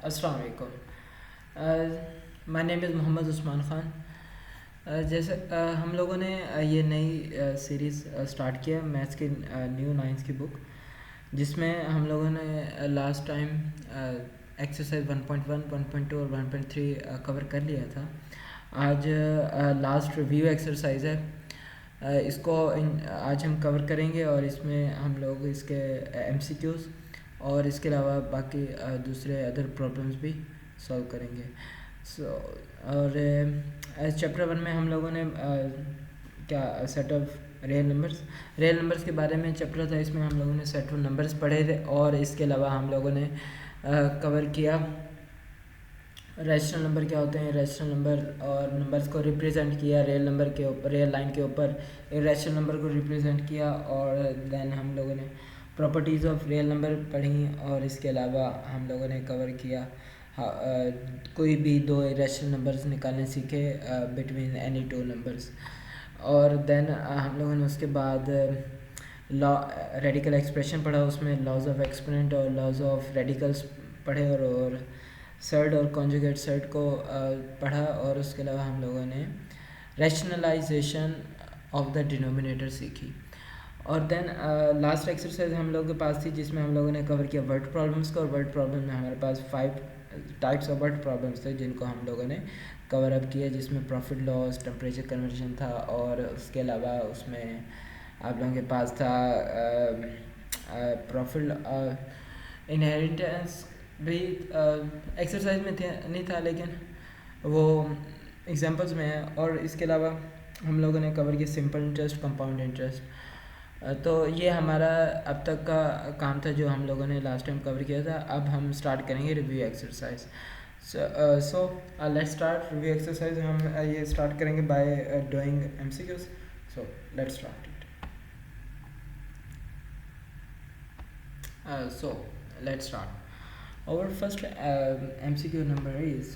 अस्सलाम वालेकुम। My name is Mohammad Usman Khan. जैसे हम लोगों ने ये नई सीरीज़ स्टार्ट किया मैथ्स की न्यू नाइन्थ की बुक, जिसमें हम लोगों ने लास्ट टाइम एक्सरसाइज 1.1, 1.2 और 1.3 कवर कर लिया था। आज लास्ट रिव्यू एक्सरसाइज है। इसको आज हम कवर करेंगे और इसमें हम लोग इसके एमसीक्यूज़ और इसके अलावा बाकी दूसरे अदर प्रॉब्लम्स भी सॉल्व करेंगे। और चैप्टर 1 में हम लोगों ने क्या सेट ऑफ रियल नंबर्स के बारे में चैप्टर था। इसमें हम लोगों ने सेट ऑफ नंबर्स पढ़े थे और इसके अलावा हम लोगों ने कवर किया रैशनल नंबर क्या होते हैं, रैशनल नंबर और नंबर्स को रिप्रेजेंट किया रियल नंबर के ऊपर, रियल लाइन के ऊपर इरेशनल नंबर को रिप्रेजेंट किया। और देन हम लोगों ने प्रॉपर्टीज़ ऑफ रियल नंबर पढ़ी और इसके अलावा हम लोगों ने कवर किया कोई भी दो इरेशनल नंबर्स निकालने सीखे बिटवीन एनी टू नंबर्स। और देन हम लोगों ने उसके बाद लॉ रेडिकल एक्सप्रेशन पढ़ा, उसमें लॉज ऑफ एक्सपोनेंट और लॉज ऑफ रेडिकल्स पढ़े और सर्ड और कॉन्जुगेट सर्ड को पढ़ा। और उसके अलावा हम लोगों ने रैशनलाइजेशन ऑफ द डिनोमिनेटर सीखी। और देन लास्ट एक्सरसाइज हम लोगों के पास थी जिसमें हम लोगों ने कवर किया वर्ड प्रॉब्लम्स को। और वर्ड प्रॉब्लम में हमारे पास 5 टाइप्स ऑफ वर्ड प्रॉब्लम्स थे जिनको हम लोगों ने कवर अप किया, जिसमें प्रॉफिट लॉस, टेम्परेचर कन्वर्जन था और उसके अलावा उसमें आप लोगों के पास था प्रॉफिट इनहेरिटेंस भी एक्सरसाइज में थे नहीं था, लेकिन वो एग्जांपल्स में है। और इसके अलावा हम लोगों ने कवर किया सिंपल इंटरेस्ट, कंपाउंड इंटरेस्ट। तो ये हमारा अब तक का काम था जो हम लोगों ने लास्ट टाइम कवर किया था। अब हम स्टार्ट करेंगे review exercise. So let's start review exercise. हम ये स्टार्ट करेंगे by doing MCQs. So let's start it. So let's start. Our first MCQ number is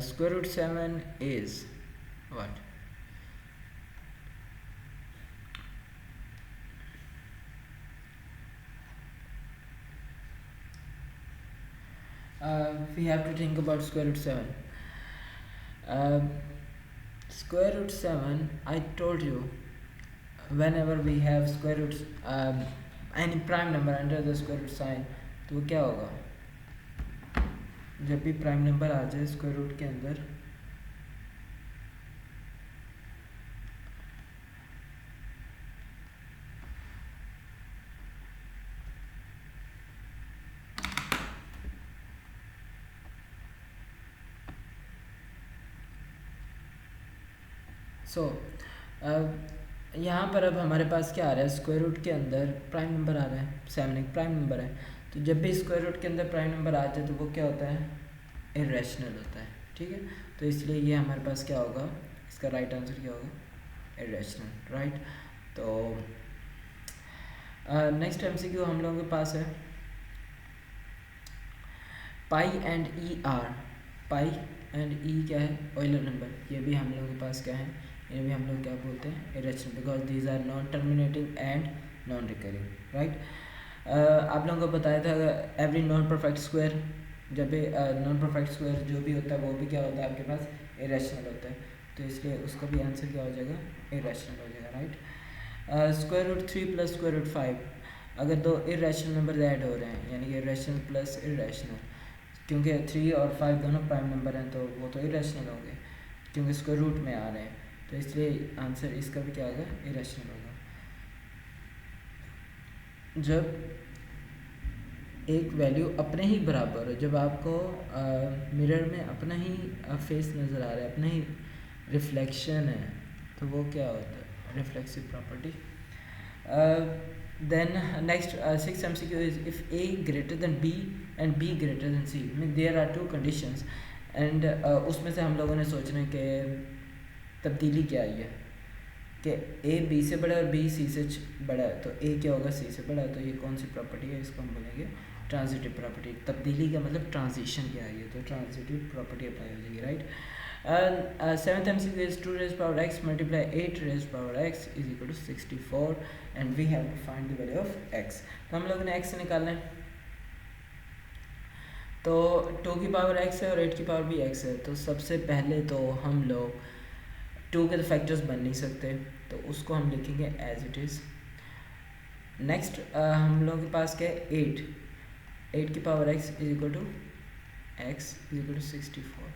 square root 7 is what? We have to think about square root 7. Square root 7, I told you, whenever we have square roots, any prime number under the square root sign, तो वो क्या होगा? जब भी prime number आ जाए square root के अंदर, यहाँ पर अब हमारे पास क्या आ रहा है, स्क्वायर रूट के अंदर प्राइम नंबर आ रहा है, 7 एक प्राइम नंबर है। तो जब भी स्क्वायर रूट के अंदर प्राइम नंबर आ जाए तो वो क्या होता है, इरेशनल होता है। ठीक है, तो इसलिए ये हमारे पास क्या होगा, इसका राइट आंसर क्या होगा, इरेशनल। राइट। तो नेक्स्ट एमसीक्यू हम लोगों के पास है pi and e are. Pi and e क्या है, ऑयलर नंबर। ये भी हम लोगों के पास क्या है, ये भी हम लोग क्या बोलते हैं, irrational, because these are non terminating and non recurring. Right. आप लोगों को बताया था एवरी नॉन परफेक्ट स्क्वायर, जब भी नॉन परफेक्ट स्क्वायर जो भी होता है वो भी क्या होता है आपके पास, इरेशनल होता है। तो इसलिए उसका भी आंसर क्या हो जाएगा, इरेशनल हो जाएगा। Right. Square root 3 plus square root 5, अगर दो इरेशनल नंबर ऐड हो रहे हैं यानी कि इरेशनल प्लस इरेशनल, क्योंकि 3 और 5 दोनों प्राइम नंबर हैं तो वो तो इरेशनल होंगे क्योंकि स्क्वायर रूट में आ रहे हैं। तो इसलिए आंसर इसका भी क्या होगा, इरेशनल होगा। जब एक वैल्यू अपने ही बराबर हो, जब आपको मिरर में अपना ही फेस नज़र आ रहा है, अपना ही रिफ्लेक्शन है, तो वो क्या होता है, reflexive property. Then next 6 MCQ is if A greater than B and B greater than C, mean there are 2 conditions and उसमें से हम लोगों ने सोचना है कि तब्दीली क्या आई है कि ए बी से बड़ा है और बी सी से बड़ा है, तो ए क्या होगा, सी से बड़ा है। तो ये कौन सी प्रॉपर्टी है, इसको हम बोलेंगे ट्रांजिटिव प्रॉपर्टी। तब्दीली का मतलब ट्रांजिशन क्या है, तो ट्रांजिटिव प्रॉपर्टी अप्लाई हो जाएगी। Right. 7th MCQ is 2 raised power x multiply 8 raised power x is equal to 64 and we have to find the value of x। तो हम लोगों ने x निकालना है। तो 2 की पावर x है और 8 की पावर भी x है, तो सबसे पहले तो हम लोग 2 के तो फैक्टर्स बन नहीं सकते, तो उसको हम लिखेंगे एज इट इज़। नेक्स्ट हम लोगों के पास क्या है, 8 की power x is equal to 64।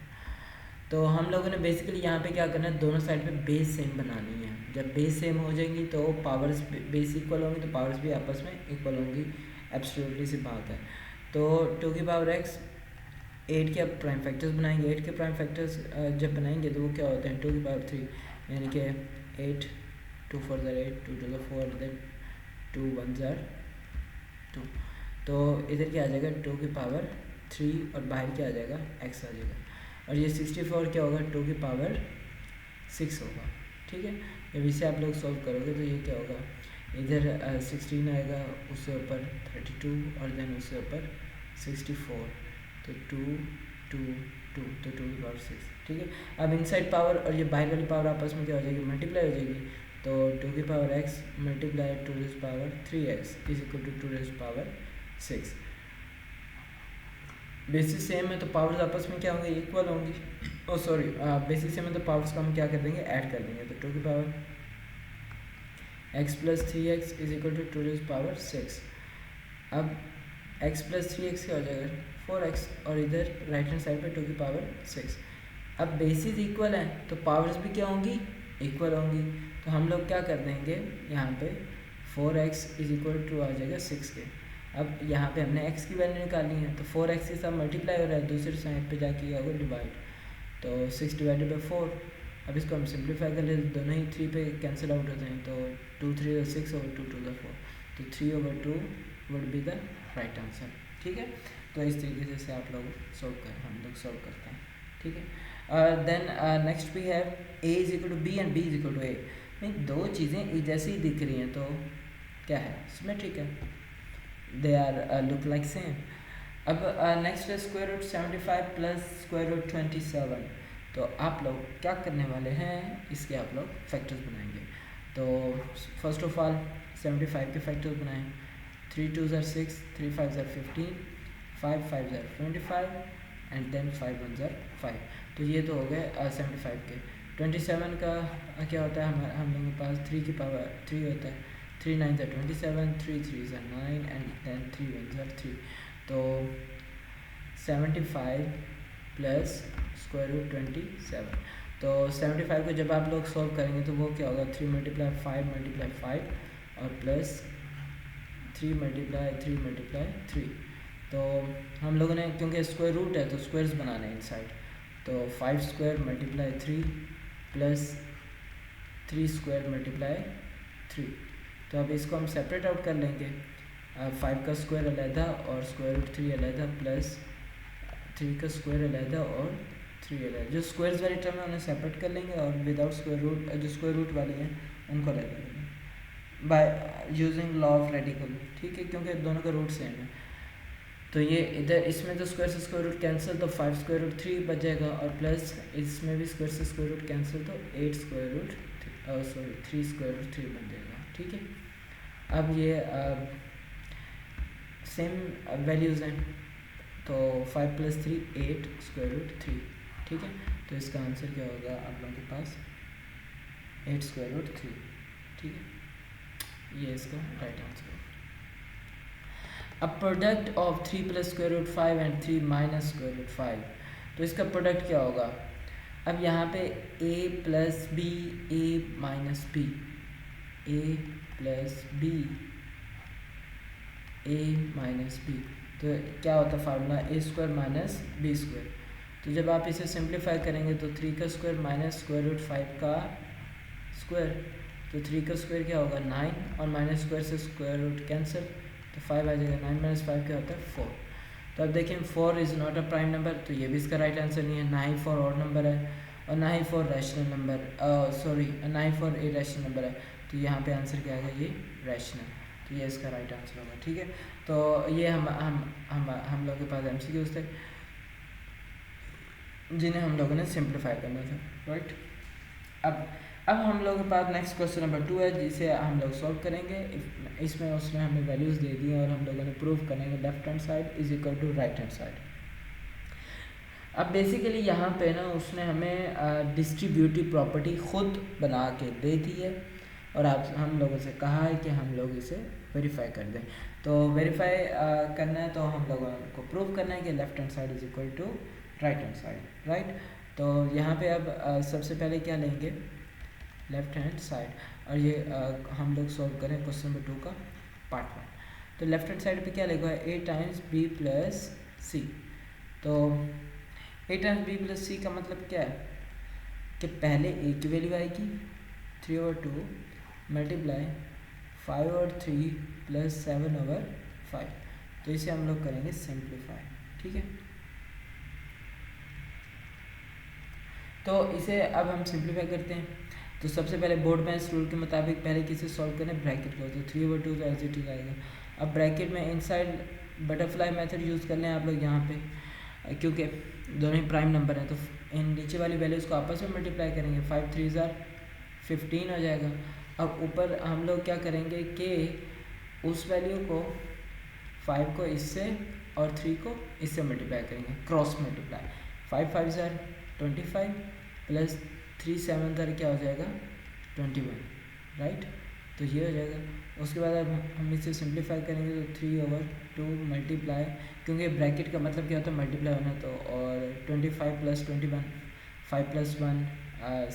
तो हम लोगों ने बेसिकली यहाँ पे क्या करना है, दोनों साइड पे बेस सेम बनानी है। जब बेस सेम हो जाएंगी तो पावर्स बेस इक्वल होंगी, तो पावर्स भी आपस में इक्वल होंगी, एब्सोल्युटली सी बात है। तो 2 की पावर x 8 के अब प्राइम फैक्टर्स बनाएंगे। 8 के प्राइम फैक्टर्स जब बनाएंगे तो वो क्या होते हैं, 2 की पावर 3, यानी कि 8, 2 4 ज़र 8, 2 2 ज़र 4, देन 2 1 ज़र 2। तो इधर क्या आ जाएगा, 2 की पावर 3 और बाहर क्या आ जाएगा, x आ जाएगा। और ये 64 क्या होगा, 2 की पावर 6 होगा। ठीक है, जब इसे आप लोग सॉल्व करोगे तो ये क्या होगा, इधर 16 आएगा, उससे ऊपर 32 और देन उससे ऊपर 64, तो 2 2 2, तो 2 की पावर 6। ठीक है, अब इनसाइड पावर और ये बाहर वाली पावर आपस में क्या हो जाएगी, मल्टीप्लाई हो जाएगी। तो 2 की power x multiply 2 raise power 3x is equal to 2 raise power 6। Basis same है तो पावर्स आपस में क्या होंगे, इक्वल होंगी। ओ सॉरी, बेसिस सेम है तो पावर्स को हम क्या कर देंगे, ऐड कर देंगे। तो 2 की power x plus 3x is equal to 2 raise power 6। अब x प्लस 3x क्या हो जाएगा, 4x, और इधर राइट हैंड साइड पे 2 की पावर 6। अब बेसिस इक्वल है तो पावर्स भी क्या होंगी, इक्वल होंगी। तो हम लोग क्या कर देंगे, यहाँ पे 4x इज इक्वल टू आ जाएगा 6 के। अब यहाँ पे हमने x की वैल्यू निकालनी है, तो 4x के साथ मल्टीप्लाई हो रहा है, दूसरी साइड पे जाके क्या होगा, डिवाइड। तो 6 डिवाइडेड बाई 4। अब इसको हम सिंप्लीफाई कर ले, दोनों ही 3 पे कैंसिल आउट होते हैं, तो 2 3 6 ओवर 2 2 4, तो 3/2 would be the right answer. ठीक है, तो इस तरीके से आप लोग हम लोग सॉल्व करते हैं। ठीक है, then next we have a is equal to b and b is equal to a। नहीं, दो चीज़ें जैसी ही दिख रही हैं तो क्या है, सिमेट्रिक है, they are look like same. अब नेक्स्ट है square root 75 plus square root 27। तो आप लोग क्या करने वाले हैं, इसके आप लोग फैक्टर्स बनाएंगे। तो फर्स्ट ऑफ ऑल 75 के फैक्टर्स बनाएं। 3 2 ज़र 6, 3 5 ज़र 15, 5 5 ज़र 25 एंड देन 5 1 ज़र 5। तो ये तो हो गए 75 के। 27 का क्या होता है, हम लोगों के पास 3 की पावर 3 होता है। 3 9 ज़र 27, 3 3 ज़र 9 एंड देन 3 1 ज़र 3। तो 75 प्लस स्क्वायर रूट 27। तो 75 को जब आप लोग सॉल्व करेंगे तो वो क्या होगा, 3 मल्टीप्लाई 5 मल्टीप्लाई 5 और प्लस 3 मल्टीप्लाई 3 मल्टीप्लाई 3। तो हम लोगों ने क्योंकि स्क्वायर रूट है तो स्क्वायर्स बनाने हैं इनसाइड, तो 5 square multiply 3 plus 3 square multiply 3। तो अब इसको हम सेपरेट आउट कर लेंगे। 5 का स्क्वायर अलहदा और स्क्वायर रूट 3 अलहदा, प्लस 3 का स्क्वायर अलहदा और 3 अलहदा। जो स्क्वायर्स वाली टर्म है उन्हें सेपरेट कर लेंगे और विदाउट स्क्वायर रूट जो स्क्वायर रूट वाली हैं उनको ले लेंगे by using law of radical. ठीक है, क्योंकि दोनों का रूट सेम है। तो ये इधर इसमें तो स्क्वायर से स्क्वायर रूट कैंसिल, तो 5 स्क्वायर रूट 3 बच जाएगा, और प्लस इसमें भी स्क्वायर से स्क्वायर रूट कैंसिल, तो 8 स्क्वायर रूट 3 स्क्वायर रूट 3 बन जाएगा। ठीक है, अब ये सेम वैल्यूज़ हैं, तो 5 प्लस 3 8 स्क्वायर रूट 3। ठीक है, तो इसका आंसर क्या होगा आप लोगों के पास, 8 स्क्वायर रूट 3। ठीक है, ये इसका राइट आंसर है। अब product of 3 plus square root 5 and 3 minus square root 5, तो इसका प्रोडक्ट क्या होगा। अब यहाँ पे a plus b, a minus b, a plus b, a minus b, तो क्या होता है formula, a square minus b square. तो जब आप इसे सिंप्लीफाई करेंगे तो 3 का स्क्वायर माइनस स्क्वायर रूट 5 का स्क्वायर, तो 3 का स्क्वायर क्या होगा 9, और माइनस स्क्वायर से स्क्वायर रूट कैंसिल, तो 5 आ जाएगा। 9 माइनस 5 क्या होता है 4। तो अब देखें 4 is not a prime number, तो ये भी इसका राइट आंसर नहीं है। ना ही 4 ऑड नंबर है और ना ही 4 रैशनल नंबर, सॉरी ना ही 4 इरेशनल नंबर है। तो यहाँ पे आंसर क्या आएगा, ये रैशनल, तो ये इसका राइट आंसर होगा। ठीक है, तो ये हम लोग के पास MCQs थे जिन्हें हम लोगों ने सिंप्लीफाई करना था, राइट। अब हम लोगों के पास नेक्स्ट क्वेश्चन नंबर 2 है, जिसे हम लोग सॉल्व करेंगे। इसमें उसने हमें वैल्यूज़ दे दी हैं और हम लोगों ने प्रूव करेंगे left hand side is equal to right hand side. अब बेसिकली यहाँ पे ना उसने हमें डिस्ट्रीब्यूटिव प्रॉपर्टी खुद बना के दे दी है और आप हम लोगों से कहा है कि हम लोग इसे वेरीफाई कर दें। तो वेरीफाई करना है तो हम लोगों को प्रूव करना है कि left hand side is equal to right hand side, right. तो यहाँ पे अब सबसे पहले क्या लेंगे, लेफ्ट हैंड साइड, और ये हम लोग सॉल्व करें क्वेश्चन नंबर 2 का पार्ट 1। तो लेफ्ट हैंड साइड पे क्या लिखा है, a टाइम्स बी प्लस सी। तो a टाइम्स बी प्लस सी का मतलब क्या है कि पहले a की वैल्यू आएगी 3/2 मल्टीप्लाई 5/3 प्लस 7/5। तो इसे हम लोग करेंगे सिंप्लीफाई, ठीक है। तो इसे अब हम सिंप्लीफाई करते हैं। तो सबसे पहले बोर्ड मैच रूल के मुताबिक पहले किसे सॉल्व करें, ब्रैकेट को। तो 3/2 तो एज इट इज आएगा। अब ब्रैकेट में इनसाइड बटरफ्लाई मेथड यूज़ कर लें आप लोग यहाँ पे, क्योंकि दोनों ही प्राइम नंबर हैं। तो इन नीचे वाली वैल्यूज़ को आपस में मल्टीप्लाई करेंगे, 5 3 15 हो जाएगा। अब ऊपर हम लोग क्या करेंगे कि उस वैल्यू को 5 को इससे और 3 को इससे मल्टीप्लाई करेंगे, क्रॉस मल्टीप्लाई। 5 5 25 प्लस 3 7 क्या हो जाएगा 21, राइट। तो ये हो जाएगा। उसके बाद अब हम इसे सिंप्लीफाई करेंगे तो 3/2 मल्टीप्लाई, क्योंकि ब्रैकेट का मतलब क्या होता है मल्टीप्लाई होना, तो और 25 प्लस 21, 5 प्लस 1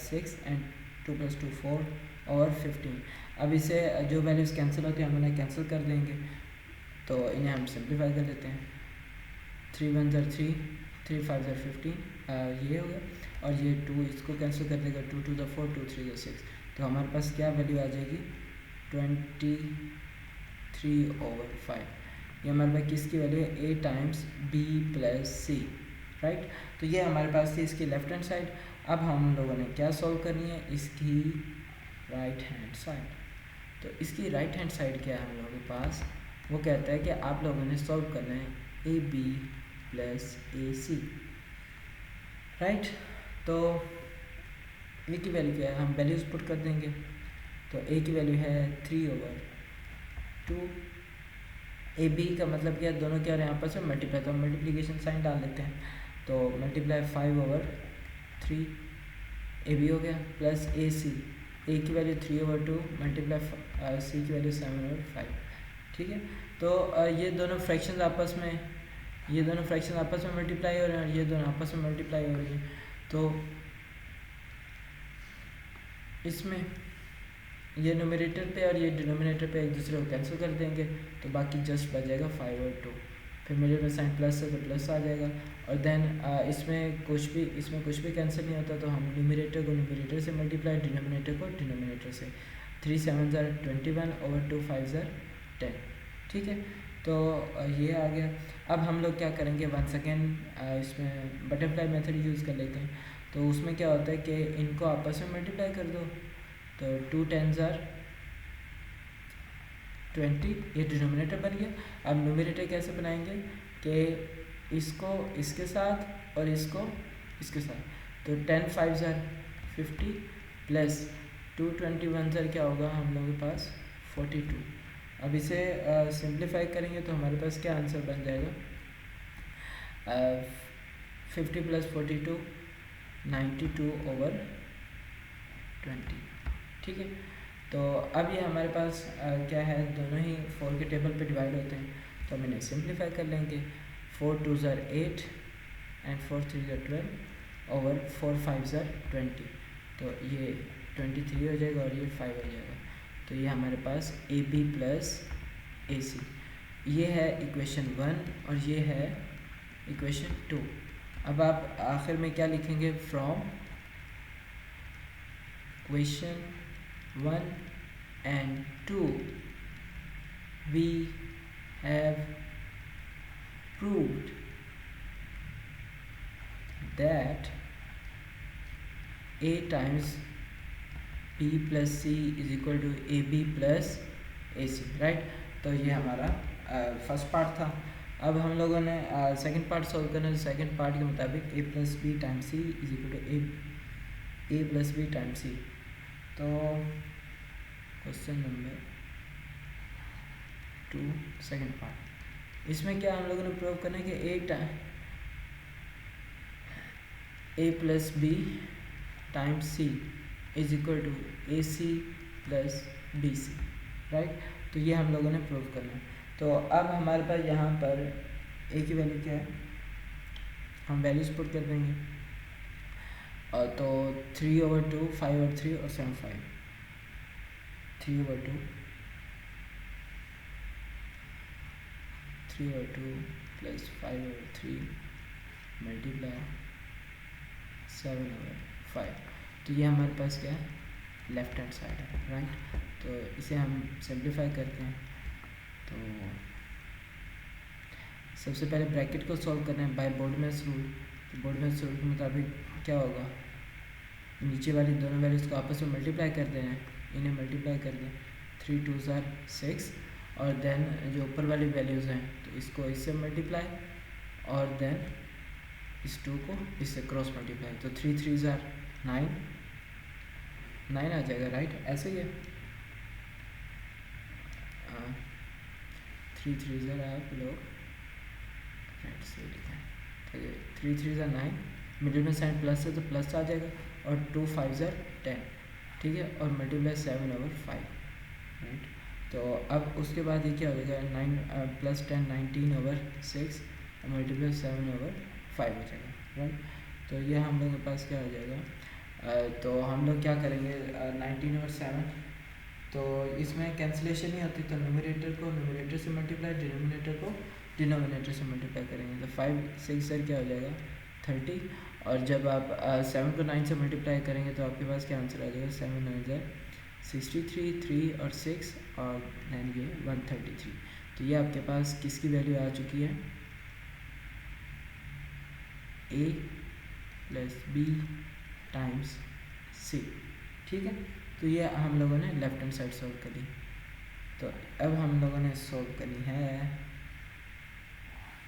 6 एंड 2 प्लस 2 4 और 15। अब इसे जो वैल्यूज़ कैंसिल होती हैं हम उन्हें कैंसिल कर देंगे, तो इन्हें हम सिंप्लीफाई कर देते हैं। 3 1 3, 3 5 15, ये हो गया। और ये 2 इसको कैंसिल कर देगा, 2 2 4, 2 3 6। तो हमारे पास क्या वैल्यू आ जाएगी 23/5। ये हमारे पास किसकी वैल्यू है, a times b plus c, right. तो ये हमारे पास थी इसकी लेफ्ट हैंड साइड। अब हम लोगों ने क्या सॉल्व करनी है, इसकी राइट हैंड साइड। तो इसकी राइट हैंड साइड क्या है हम लोगों के पास, वो कहता है कि आप लोगों ने सॉल्व करना है ab प्लस ac, राइट। तो a की वैल्यू क्या है, हम वैल्यूज पुट कर देंगे। तो a की वैल्यू है 3/2। ab का मतलब क्या है, दोनों क्या हो रहे हैं आपस में मल्टीप्लाई, तो हम मल्टीप्लिकेशन साइन डाल लेते हैं। तो मल्टीप्लाई 5/3 ab हो गया, प्लस ac, a की वैल्यू 3/2 मल्टीप्लाई c की वैल्यू 7/5, ठीक है। तो ये दोनों फ्रैक्शन आपस में मल्टीप्लाई हो रहे हैं और ये दोनों आपस में मल्टीप्लाई हो रही हैं। तो इसमें ये न्यूमरेटर पे और ये डिनोमिनेटर पे एक दूसरे को कैंसिल कर देंगे, तो बाकी जस्ट बचेगा 5/2। फिर मेरे में साइन प्लस है तो प्लस आ जाएगा। और देन इसमें कुछ भी कैंसिल नहीं होता, तो हम न्यूमरेटर को न्यूमरेटर से मल्टीप्लाई, डिनोमिनेटर को डिनोमिनेटर से। 3 7 21/2 5 10, ठीक है। तो ये आ गया। अब हम लोग क्या करेंगे, वंस अगेन इसमें बटरफ्लाई मेथड यूज़ कर लेते हैं। तो उसमें क्या होता है कि इनको आपस में मल्टीप्लाई कर दो, तो 2 10 20, ये डिनोमिनेटर बन गया। अब न्यूमरेटर कैसे बनाएंगे कि इसको इसके साथ और इसको इसके साथ, तो 10 5 50 प्लस 2 21 क्या होगा हम लोगों के पास 42। अब इसे सिंप्लीफाई करेंगे तो हमारे पास क्या आंसर बन जाएगा, 50 प्लस 42 92/20, ठीक है। तो अब ये हमारे पास क्या है, दोनों ही 4 के टेबल पे डिवाइड होते हैं, तो हम इन्हें सिंप्लीफाई कर लेंगे। 4 2 8 एंड 4 3 12/4 5 20, तो ये 23 हो जाएगा और ये 5 हो जाएगा। तो ये हमारे पास AB प्लस AC, ये है इक्वेशन 1 और ये है इक्वेशन 2। अब आप आखिर में क्या लिखेंगे, from equation 1 and 2 we have proved that a times b plus c is equal to ab plus ac, right. तो ये हमारा फर्स्ट पार्ट था। अब हम लोगों ने सेकंड पार्ट सॉल्व करना है। सेकंड पार्ट के मुताबिक a plus B time C is equal to a plus B time C. तो क्वेश्चन नंबर 2 सेकंड पार्ट, इसमें क्या हम लोगों ने प्रूव करना है कि A plus B times C is equal to A C plus B C, right. तो ये हम लोगों ने प्रूव करना है। तो अब हमारे पास यहाँ पर ए की वैल्यू क्या है, हम वैल्यूज पुट कर देंगे। तो 3/2, 5/3 और 7/5, 3/2, 3/2 प्लस 5/3 मल्टीप्लाई 7/5। तो ये हमारे पास क्या है, लेफ्ट हैंड साइड है, राइट। तो इसे हम सिंप्लीफाई करते हैं। तो सबसे पहले ब्रैकेट को सॉल्व करना है बाय बोर्डमैन्स रूल। तो बोर्डमैन्स रूल के मुताबिक क्या होगा, नीचे वाली दोनों वैल्यूज़ को आपस में मल्टीप्लाई कर देना है, इन्हें मल्टीप्लाई कर दें, 3 2 6, और देन जो ऊपर वाली वैल्यूज़ हैं तो इसको इससे मल्टीप्लाई, और देन इस 2 को इससे क्रॉस मल्टीप्लाई, तो 3 3 9, 9 आ जाएगा, राइट। ऐसे ही है, 3 3 आप लोग राइट से लिखें, ठीक है। 3 3 9, मिडिल में साइन प्लस है तो प्लस आ जाएगा, और 2 5 10, ठीक है, और मल्टीप्लाई 7/5, राइट। तो अब उसके बाद ये क्या हो जाएगा, 9 प्लस 10 19/6, और मल्टीप्लाई 7/5 हो जाएगा, राइट। तो ये हम लोग के पास क्या हो जाएगा, तो हम लोग क्या करेंगे, 19/7, तो इसमें कैंसिलेशन ही होती, तो न्यूमरेटर को न्यूमरेटर से मल्टीप्लाई, डिनोमिनेटर को डिनोमिनेटर से मल्टीप्लाई करेंगे, तो 5 6 सर क्या हो जाएगा 30, और जब आप 7 को 9 से मल्टीप्लाई करेंगे तो आपके पास क्या आंसर आ जाएगा, 7 9 63, 3 और 6, और देन ये 133। तो ये आपके पास किसकी वैल्यू आ चुकी है, ए प्लस बी टाइम्स सी, ठीक है। तो ये हम लोगों ने लेफ्ट हैंड साइड सॉल्व करी। तो अब हम लोगों ने सॉल्व करनी है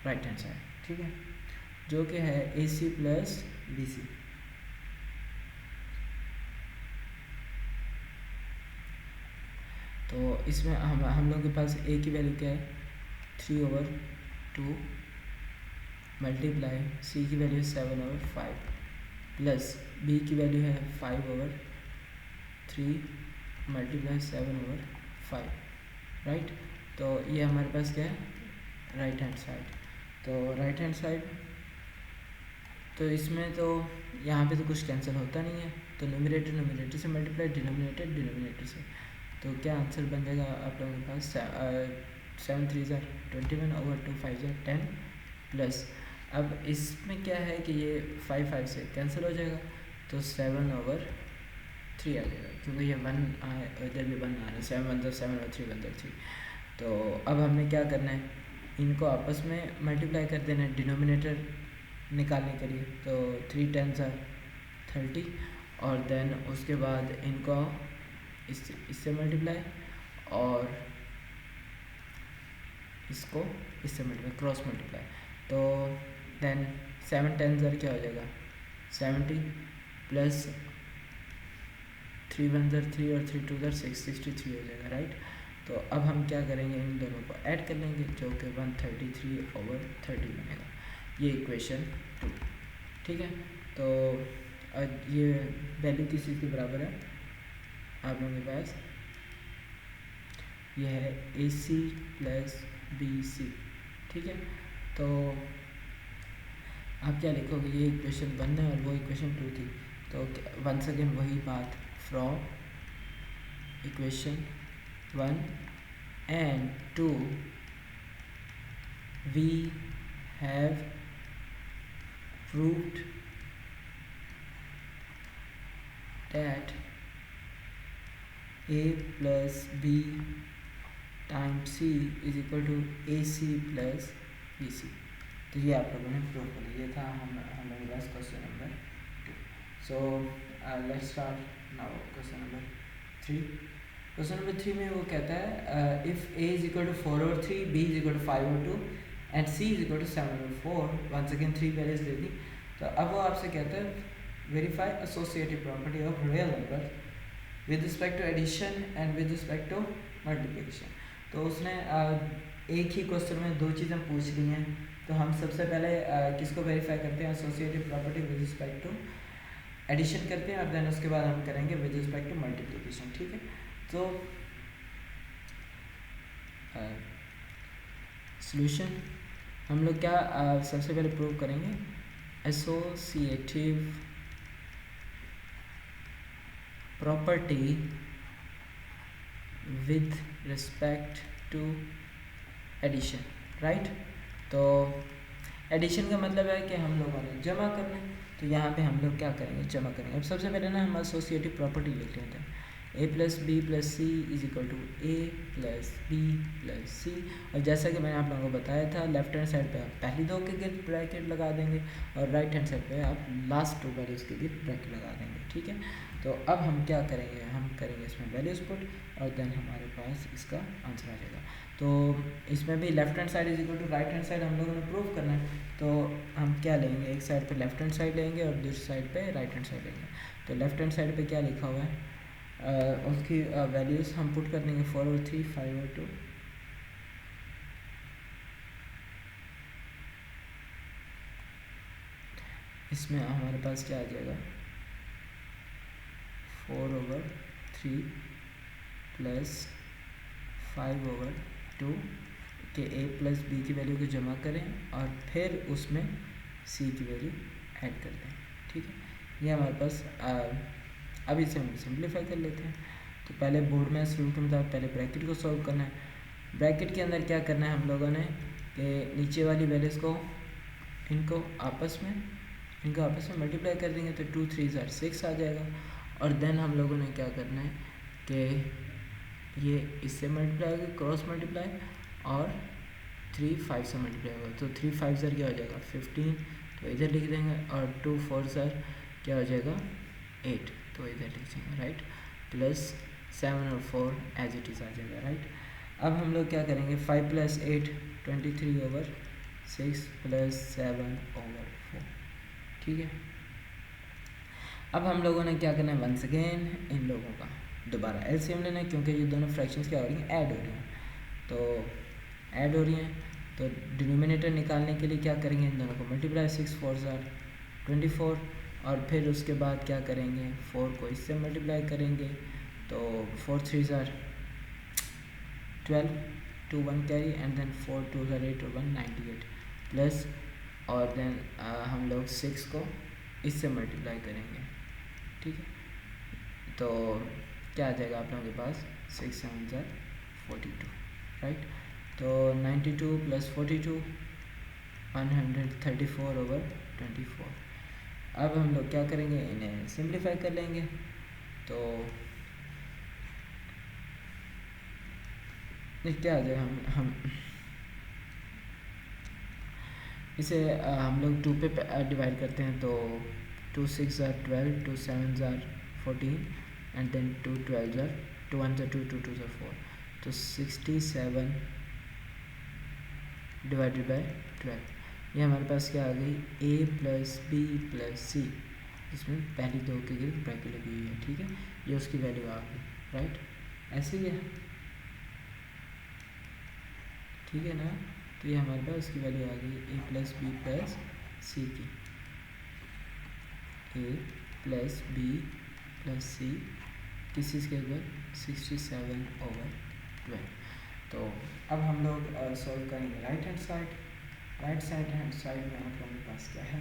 राइट हैंड साइड, ठीक है, जो कि है ए सी प्लस बी सी। तो इसमें हम लोगों के पास ए की वैल्यू क्या है, 3/2 मल्टीप्लाई सी की वैल्यू 7/5 प्लस बी की वैल्यू है 5/3 मल्टीप्लाई 7/5, राइट। तो ये हमारे पास क्या है, राइट हैंड साइड। तो राइट हैंड साइड, तो इसमें तो यहाँ पे तो कुछ कैंसिल होता नहीं है, तो न्यूमरेटर न्यूमरेटर से मल्टीप्लाई, डिनोमिनेटर डिनोमिनेटर से। तो क्या आंसर बन जाएगा आप लोगों के पास, 7 3 21/2 5 10 प्लस, अब इसमें क्या है कि ये 5 5 से कैंसिल हो जाएगा, तो 7/3 आ जाएगा, क्योंकि ये 1 इधर भी 1 आ रहा है, 7 1 7 और 3 1 3। तो अब हमने क्या करना है, इनको आपस में मल्टीप्लाई कर देना है डिनोमिनेटर निकालने के लिए। तो 3 10 30, और देन उसके बाद इनको इससे मल्टीप्लाई, और इसको इससे मल्टीप्लाई, क्रॉस मल्टीप्लाई। तो देन 7 10 क्या हो जाएगा 70, प्लस 3 1 3 और 3 2 6 63 हो जाएगा, राइट। तो अब हम क्या करेंगे, इन दोनों को ऐड कर लेंगे, जो कि 133/30 बनेगा, ये इक्वेशन 2, ठीक है। तो ये वैल्यू किस चीज़ के बराबर है आप लोगों के पास, ये है ए सी प्लस बी सी, ठीक है। तो आप क्या लिखोगे, ये इक्वेशन 1 है और वो इक्वेशन 2 थी। तो वंस अगेन वही बात, from equation 1 and 2 we have proved that a plus b times c is equal to ac plus bc। तो ये आप लोगों ने प्रूव कर लिया, ये था हमारे पास question number 2। So let's start now question number 3। Question number 3 में वो कहता है if a is equal to 4/3, b is equal to 5/2 and c is equal to 7/4, once again 3 values दे दी। तो अब वो आपसे कहता है verify associative property of real number with respect to addition and with respect to multiplication. तो उसने एक ही क्वेश्चन में दो चीज़ें पूछ ली हैं, तो हम सबसे पहले किसको वेरीफाई करते हैं, associative property with respect to addition करते हैं, और देन उसके बाद हम करेंगे विद रिस्पेक्ट टू मल्टीप्लिकेशन। ठीक है, तो सॉल्यूशन हम लोग क्या सबसे पहले प्रूव करेंगे, associative property with respect to addition, right. तो एडिशन का मतलब है कि हम लोगों ने जमा करना है, तो यहाँ पे हम लोग क्या करेंगे, जमा करेंगे। अब सबसे पहले ना हम एसोसिएटिव प्रॉपर्टी लिख लेते हैं, a plus B plus C is equal to A plus B plus C. और जैसा कि मैंने आप लोगों को बताया था, लेफ्ट हैंड साइड पे आप पहली दो के गिर्द ब्रैकेट लगा देंगे, और राइट हैंड साइड पे आप लास्ट टू वैल्यूज़ के गिर्द ब्रैकेट लगा देंगे। ठीक है, तो अब हम क्या करेंगे, हम करेंगे इसमें वैल्यूज पुट, और देन हमारे पास इसका आंसर आ जाएगा। तो इसमें भी left hand side is equal to right hand side हम लोगों ने प्रूव करना है, तो हम क्या लेंगे, एक साइड पे लेफ्ट हैंड साइड लेंगे और दूसरी साइड पे राइट हैंड साइड लेंगे। तो लेफ्ट हैंड साइड पे क्या लिखा हुआ है, उसकी वैल्यूज़ हम पुट कर देंगे 4 और 3, 5 और 2। इसमें हमारे पास क्या आ जाएगा, 4/3 प्लस 5/2 के a प्लस बी की वैल्यू को जमा करें और फिर उसमें c की वैल्यू ऐड कर दें। ठीक है, ये हमारे पास अब इसे हम सिंप्लीफाई कर लेते हैं। तो पहले बोर्ड में रूल के मुताबिक पहले ब्रैकेट को सॉल्व करना है। ब्रैकेट के अंदर क्या करना है हम लोगों ने, कि नीचे वाली वैल्यूज़ को इनको आपस में मल्टीप्लाई कर देंगे, तो 2 3 6 आ जाएगा। और देन हम लोगों ने क्या करना है कि ये इससे मल्टीप्लाई होगा, क्रॉस मल्टीप्लाई, और 3 5 से मल्टीप्लाई होगा, तो 3 5 क्या हो जाएगा 15, तो इधर लिख देंगे, और 2 4 क्या हो जाएगा 8, तो इधर लिख देंगे, राइट। प्लस 7 और 4 एज इट इज़ आ जाएगा, राइट। अब हम लोग क्या करेंगे, 5 + 8 23/6 प्लस 7/4। ठीक है, अब हम लोगों ने क्या करना है, वंस अगेन इन लोगों का दोबारा एलसीएम लेना है, क्योंकि ये दोनों फ्रैक्शंस क्या हो रही हैं, ऐड हो रही हैं। तो ऐड हो रही हैं, तो डिनोमिनेटर निकालने के लिए क्या करेंगे, इन दोनों को मल्टीप्लाई, 6 4 24, और फिर उसके बाद क्या करेंगे, 4 को इससे मल्टीप्लाई करेंगे, तो 4 3 12, 2 1 कैरी, एंड देन 4 2 8 और 1 98 प्लस, और देन हम लोग 6 को इससे मल्टीप्लाई करेंगे। ठीक है, तो क्या आ जाएगा आप लोगों के पास, 6 7 42, राइट। तो 92 + 42 134/24। अब हम लोग क्या करेंगे, इन्हें सिंप्लीफाई कर लेंगे। तो क्या आ जाएगा, हम इसे हम लोग 2 पे डिवाइड करते हैं, तो 2 6 12, 2 7 14, एंड देन 2 12 2 1 2 2 2 4, तो 67 डिवाइडेड बाय 12। ये हमारे पास क्या आ गई, a प्लस बी प्लस सी, इसमें पहली दो के गिर्द ब्रैकेट लगी हुई है। ठीक है, ये उसकी वैल्यू आ गई, राइट, ऐसे ही है। ठीक है ना, तो ये हमारे पास उसकी वैल्यू आ गई, a प्लस बी प्लस सी की, a प्लस बी प्लस सी किस चीज़ के ऊपर, 67/12। तो अब हम लोग सॉल्व करेंगे right hand side. Right hand side में आप लोगों के पास क्या है,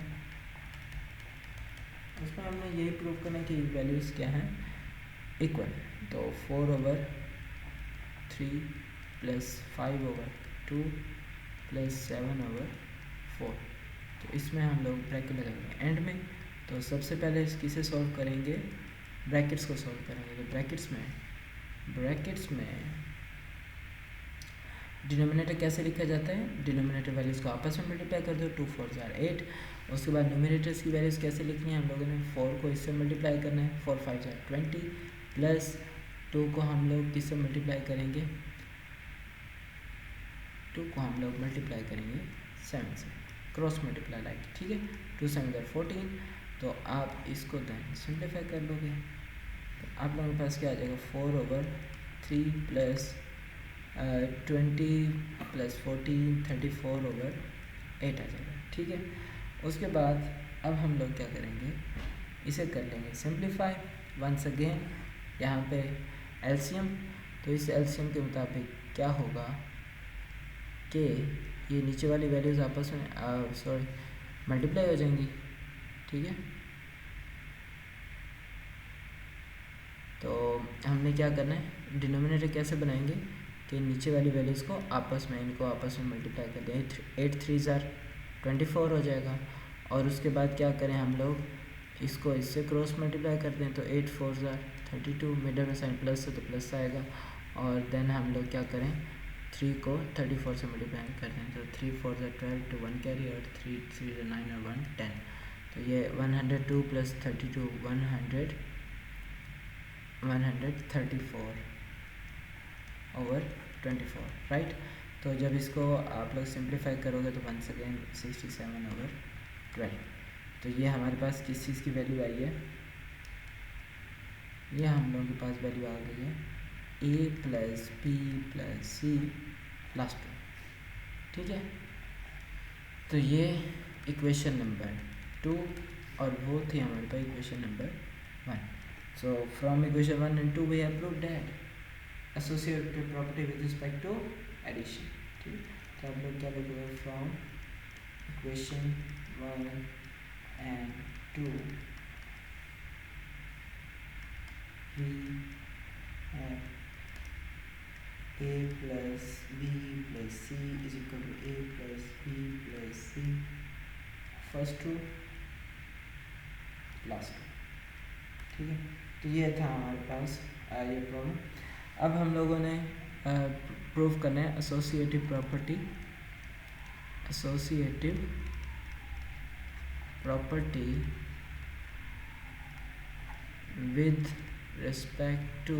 उसमें हमने यही प्रूव करना है कि वैल्यूज़ क्या हैं, इक्वल। तो 4/3 प्लस 5/2 प्लस 7/4, तो इसमें हम लोग ब्रैकेट लगाएंगे एंड में। तो सबसे पहले किसे सॉल्व करेंगे, ब्रैकेट्स को सॉल्व करेंगे। तो ब्रैकेट्स में डिनोमिनेटर कैसे लिखा जाता है, डिनोमिनेटर वैल्यूज़ को आपस में मल्टीप्लाई कर दो, 2 4 8। उसके बाद न्यूमिनेटर्स की वैल्यूज़ कैसे लिखनी है, हम लोगों ने 4 को इससे मल्टीप्लाई करना है, 4 5 20, प्लस 2 को हम लोग किससे मल्टीप्लाई करेंगे, 2 को हम लोग मल्टीप्लाई करेंगे 7 से, क्रॉस मल्टीप्लाई लाइक। ठीक है, 2 7 14। तो आप इसको देन सिंप्लीफाई कर लोगे, तो आप लोगों के पास क्या आ जाएगा, 4/3 प्लस 20 प्लस 14 34/12। 8 आ जाएगा, ठीक है। उसके बाद अब हम लोग क्या करेंगे, इसे कर लेंगे सिंप्लीफाई वंस अगेन यहाँ पे एलसीएम। तो इस एलसीएम के मुताबिक क्या होगा कि ये नीचे वाली वैल्यूज़ आपस में सॉरी मल्टीप्लाई हो जाएंगी, ठीक है। तो हमने क्या करना है, डिनोमिनेटर कैसे बनाएंगे कि नीचे वाली वैल्यूज़ को आपस में इनको आपस में मल्टीप्लाई कर दें। 8 3 ज़ार 24 हो जाएगा। और उसके बाद क्या करें हम लोग, इसको इससे क्रॉस मल्टीप्लाई कर दें तो 8 4 ज़ार 32, मिडल में साइन प्लस है तो प्लस आएगा। और देन हम लोग क्या करें, 3 को 34 से मल्टीप्लाई कर दें तो 3 4 ज़ार 12 to 1 कैरी और 3 3 ज़ार 9 और 1 10। तो ये 102 प्लस 32 134 ओवर 24, राइट। तो जब इसको आप लोग सिंप्लीफाई करोगे तो वंस अगेन 67 ओवर 12। तो ये हमारे पास किस चीज़ की वैल्यू आई है, ये हम लोगों के पास वैल्यू आ गई है a plus B plus c plus 2, ठीक है। तो ये इक्वेशन नंबर 2 और वो थी हमारे पास equation number 1। So from equation 1 and 2 we have proved that associative property with respect to addition, ठीक। तो आप लोग क्या लिखोगे, from equation 1 and 2 we have a plus b plus c is equal to a plus b plus c first two last two, ठीक है। तो ये था हमारे पास ये प्रॉब्लम। अब हम लोगों ने प्रूव करना है associative property with respect to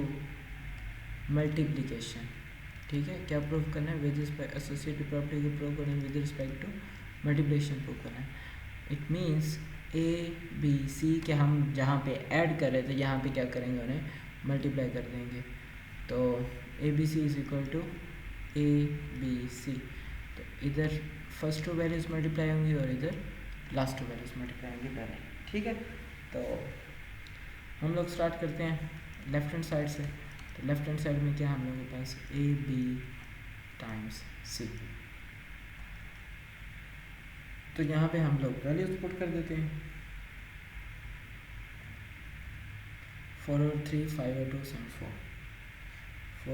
multiplication, ठीक है। क्या प्रूव करना है, विद रिस्पेक्ट एसोसिएटिव प्रॉपर्टी को प्रूव करना है with respect to multiplication prove करना है। It means a b c के हम जहाँ पे ऐड कर रहे थे यहाँ पे क्या करेंगे, उन्हें मल्टीप्लाई कर देंगे। तो a b c is equal to a b c. तो इधर फर्स्ट टू वैल्यूज मल्टीप्लाई होंगी और इधर लास्ट टू वैल्यूज मल्टीप्लाई होंगी पहले, ठीक है। तो हम लोग स्टार्ट करते हैं लेफ्ट हैंड साइड से। तो लेफ्ट हैंड साइड में क्या हम लोगों के पास ए बी टाइम्स सी। तो यहाँ पे हम लोग वैल्यूज पुट कर देते हैं 4 over 3 5 over 2 7 4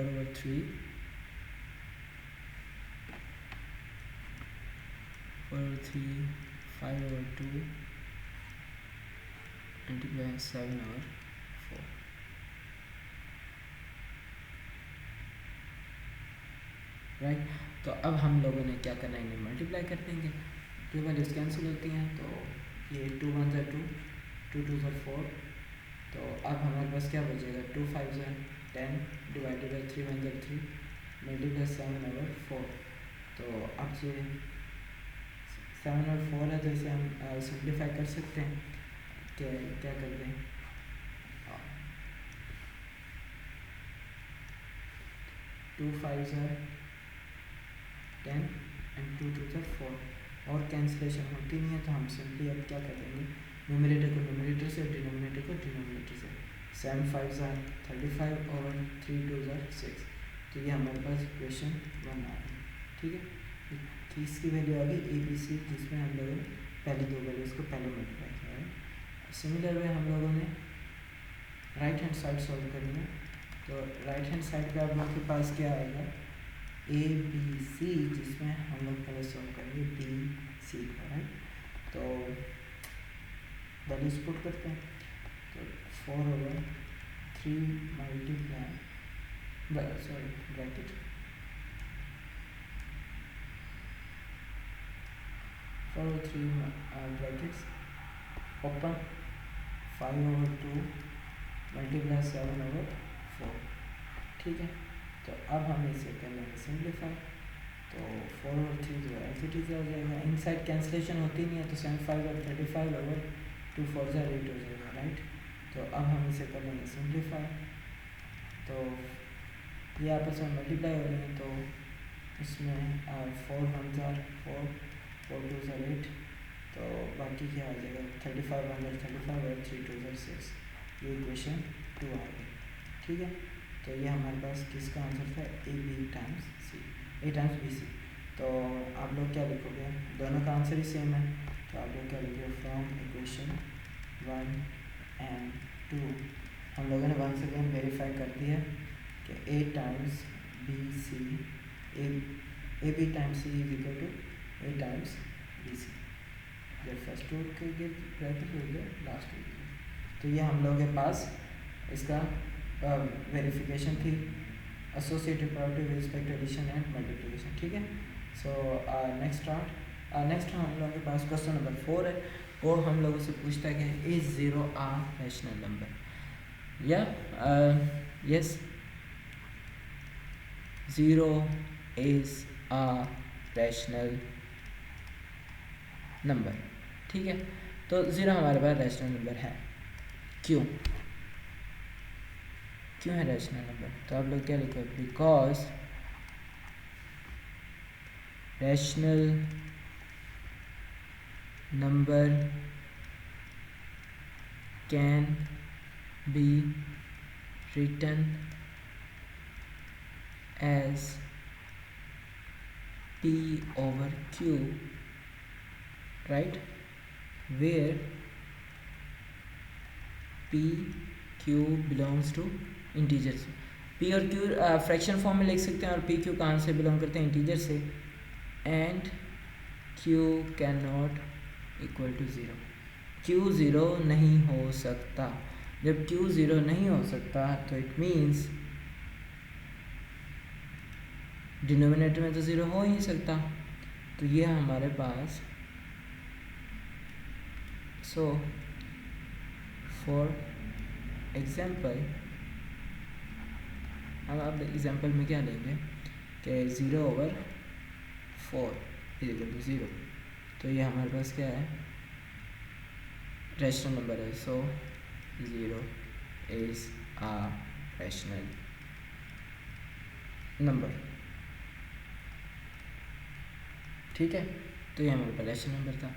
over 3 4 over 3 5 over 2 multiply 7 over 4, right. तो अब हम लोगों ने क्या करना है, इन्हें मल्टीप्लाई कर देंगे। जो वैल्यूज कैंसिल होती हैं तो ये 2 1 ज़ा 2 2 2 ज़ा 4। तो अब हमारे पास क्या बचेगा, 2 5 ज़ा 10 डिवाइडेड बाई 3 1 ज़ा 3 मल्टीप्लाई 7 ओवर 4। तो अब ये 7 और 4 है तो इसे हम सिंप्लीफाई कर सकते हैं। क्या करते हैं, 2 5 ज़ा 10 एंड 2 2 ज़ा 4 और कैंसिलेशन होती नहीं है तो हम सिंपली अब क्या कर देंगे, न्यूमरेटर को न्यूमरेटर से, डिनोमिनेटर को डिनोमिनेटर से। 7 5 ज़ा 35 और 3 2 ज़ा 6। तो ये हमारे पास इक्वेशन 1 आ गई, ठीक है। कि इसकी वैल्यू आ गई ए बी सी, जिसमें हम लोगों ने पहली दो वैल्यूज़ को पहले मल्टीप्लाई किया है। सिमिलर वे हम लोगों ने राइट हैंड साइड सॉल्व करनी है। तो राइट हैंड साइड पे आप लोग के पास क्या आएगा, ए बी सी, जिसमें हम लोग पहले सॉल्व करेंगे बी सी को, राइट। तो वैल्यूज पुट करते हैं। तो 4 over 3 multiply bracket 4 over 3 brackets open 5 over 2 multiply 7 over 4, ठीक है। तो अब हम इसे कर लेंगे सिंप्लीफाई। तो 4 over 3 जो है एच हो जाएगा, इन साइड कैंसिलेशन होती नहीं है तो 7 5 और 35 ओवर 2 4 ज़ा 8 हो जाएगा, राइट। तो अब हम इसे कर लेंगे सिंप्लीफाई। तो ये आपस में मल्टीप्लाई हो रहे हैं तो इसमें 4 1 ज़ा 4 4 2 are 8, तो बाकी क्या आ जाएगा 35 अंदर 35 और 3 2 are 6, ये इक्वेशन 2 आ गई। ठीक है, तो ये हमारे पास किसका आंसर था, a B times c, a times B c. तो आप लोग क्या लिखोगे, दोनों का आंसर ही सेम है, तो आप लोग क्या लिखोगे, फ्रॉम इक्वेशन 1 एंड 2 हम लोगों ने वंस अगेन वेरीफाई कर दिया कि A times B C, A B times C is equal to A times B C. जब फर्स्ट रूट के ब्रैकेट हो गया लास्ट रूट, तो ये हम लोगों के पास इसका वेरिफिकेशन थी, associative property with respect to addition and multiplication. ठीक है, सो नेक्स्ट हम लोगों के पास क्वेश्चन नंबर 4 है, वो हम लोगों से पूछता है कि इज 0 आ रैशनल नंबर, या yes 0 is a rational number. ठीक है, तो 0 हमारे पास रैशनल नंबर है, क्यों है रैशनल नंबर, तो आप लोग क्या लिखो, because rational number can be written as P over Q, right, where P Q belongs to integer से। P और Q फ्रैक्शन फॉर्म में लिख सकते हैं, और P Q कहाँ से बिलोंग करते हैं, इंटीजर से, and Q can not equal to 0, Q 0 नहीं हो सकता। जब Q 0 नहीं हो सकता तो इट मीन्स डिनोमिनेटर में तो 0 हो ही नहीं सकता, तो ये हमारे पास, सो फॉर एग्जाम्पल, अब आप एग्जाम्पल में क्या लेंगे कि 0/4 इज इक्वल टू 0, तो ये हमारे पास क्या है, रैशनल नंबर है, सो 0 इज आ रैशनल नंबर। ठीक है, तो ये हमारे पास रैशनल नंबर था।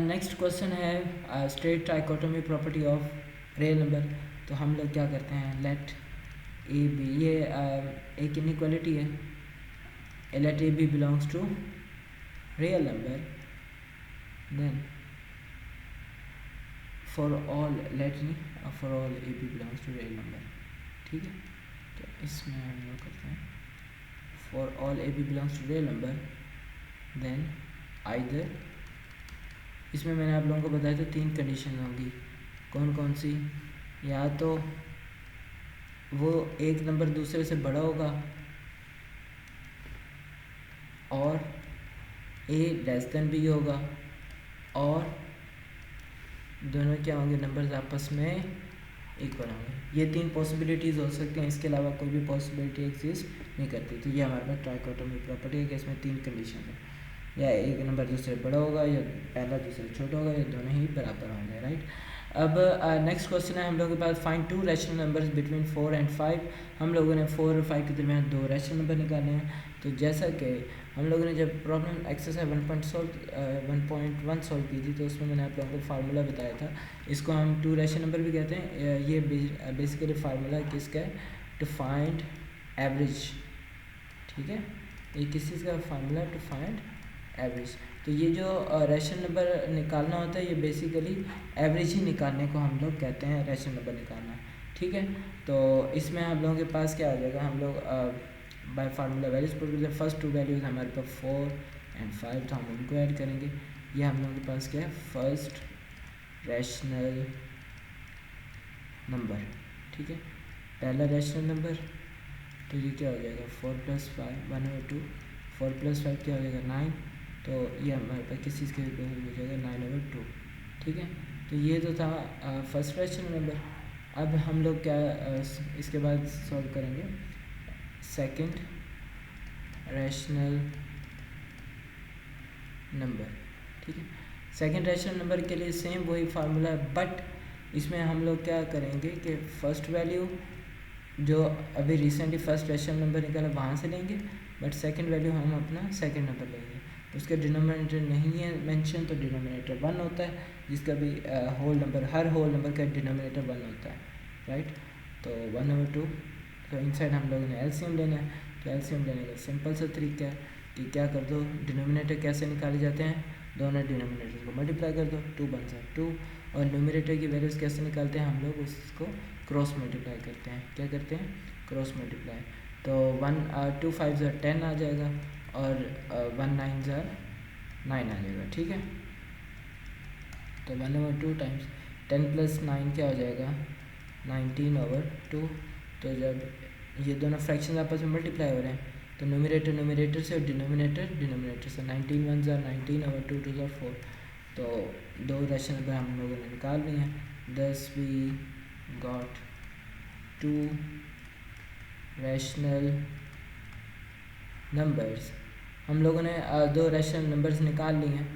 नेक्स्ट क्वेश्चन है straight trichotomy property of real number. तो हम लोग क्या करते हैं, लेट ए बी, ये एक इनइक्वालिटी है, let A B belongs to real number, then for all, let नहीं, for all A B belongs to real number. ठीक है, तो इसमें हम लोग करते हैं for all A B belongs to real number, then either, इसमें मैंने आप लोगों को बताया था 3 कंडीशन होंगी, कौन कौन सी, या तो वो एक नंबर दूसरे से बड़ा होगा, और ए लेस देन बी होगा, और दोनों क्या होंगे, नंबर्स आपस में इक्वल होंगे। ये 3 पॉसिबिलिटीज़ हो सकती हैं, इसके अलावा कोई भी पॉसिबिलिटी एग्जिस्ट नहीं करती। तो ये हमारे पास ट्राइकोटोमी प्रॉपर्टी है कि इसमें 3 कंडीशन है, या एक नंबर दूसरे बड़ा होगा, या पहला दूसरे छोटा होगा, या दोनों ही बराबर होंगे, राइट। अब नेक्स्ट क्वेश्चन है हम लोगों के पास, find 2 rational numbers between 4 and 5। हम लोगों ने 4 और 5 के दरमियान 2 रैशनल नंबर निकालने हैं। तो जैसा कि हम लोगों ने जब प्रॉब्लम एक्सरसाइज 1.1 सॉल्व की थी, तो उसमें मैंने आप लोगों को फार्मूला बताया था, इसको हम 2 रैशनल नंबर भी कहते हैं। ये बेसिकली फार्मूला किसका है, टू फाइंड एवरेज। ठीक है, ये किस चीज़ का फार्मूला, टू फाइंड एवरेज। तो ये जो रैशनल नंबर निकालना होता है, ये बेसिकली एवरेज ही निकालने को हम लोग कहते हैं रैशनल नंबर निकालना। ठीक है, तो इसमें हम लोगों के पास क्या आ जाएगा, हम लोग बाय फार्मूला वैल्यूज पुट करते हैं। फर्स्ट 2 वैल्यूज हमारे पास 4 एंड 5, तो हम उनको ऐड करेंगे। ये हम लोगों के पास क्या है, फर्स्ट रैशनल नंबर। ठीक है, पहला रैशनल नंबर, तो ये क्या हो जाएगा 4 + 5 1/2, 4 + 5 क्या हो जाएगा 9, तो ये हमारे पास किस चीज़ के हो जाएगा 9/2। ठीक है, तो ये तो था फर्स्ट रैशनल नंबर। अब हम लोग क्या इसके बाद सॉल्व करेंगे सेकंड रैशनल नंबर। ठीक है, सेकंड रैशनल नंबर के लिए सेम वही फार्मूला है, बट इसमें हम लोग क्या करेंगे कि फर्स्ट वैल्यू जो अभी रिसेंटली फर्स्ट रैशनल नंबर निकाला वहाँ से लेंगे, बट सेकंड वैल्यू हम अपना सेकंड नंबर लेंगे। उसका डिनोमिनेटर नहीं है मेंशन, तो डिनोमिनेटर 1 होता है, जिसका भी होल नंबर, हर होल नंबर का डिनोमिनेटर 1 होता है, राइट। तो 1/2। तो इनसाइड हम लोगों ने एलसीएम लेना है, तो एलसीएम लेने का सिंपल सा तरीका है कि क्या कर दो, डिनोमिनेटर कैसे निकाले जाते हैं, दोनों डिनोमिनेटर को मल्टीप्लाई कर दो, 2 बन जाए 2, और न्यूमरेटर की वैल्यूज़ कैसे निकालते हैं हम लोग, उसको क्रॉस मल्टीप्लाई करते हैं। क्या करते हैं, क्रॉस मल्टीप्लाई। तो 2 5 10 आ जाएगा, और 1 9 9 आ जाएगा, ठीक है। तो 1/2 टाइम्स 10 + 9 क्या हो जाएगा, 19/2। तो जब ये दोनों फ्रैक्शन आपस में मल्टीप्लाई हो रहे हैं, तो न्यूमरेटर न्यूमरेटर से और डिनोमिनेटर डिनोमिनेटर से, 19 1 19/2 2 4। तो 2 रैशनल नंबर हम लोगों ने निकाल लिए हैं, दस वी गॉट 2 रैशनल नंबर्स। हम लोगों ने 2 रैशनल नंबर्स निकाल लिए हैं,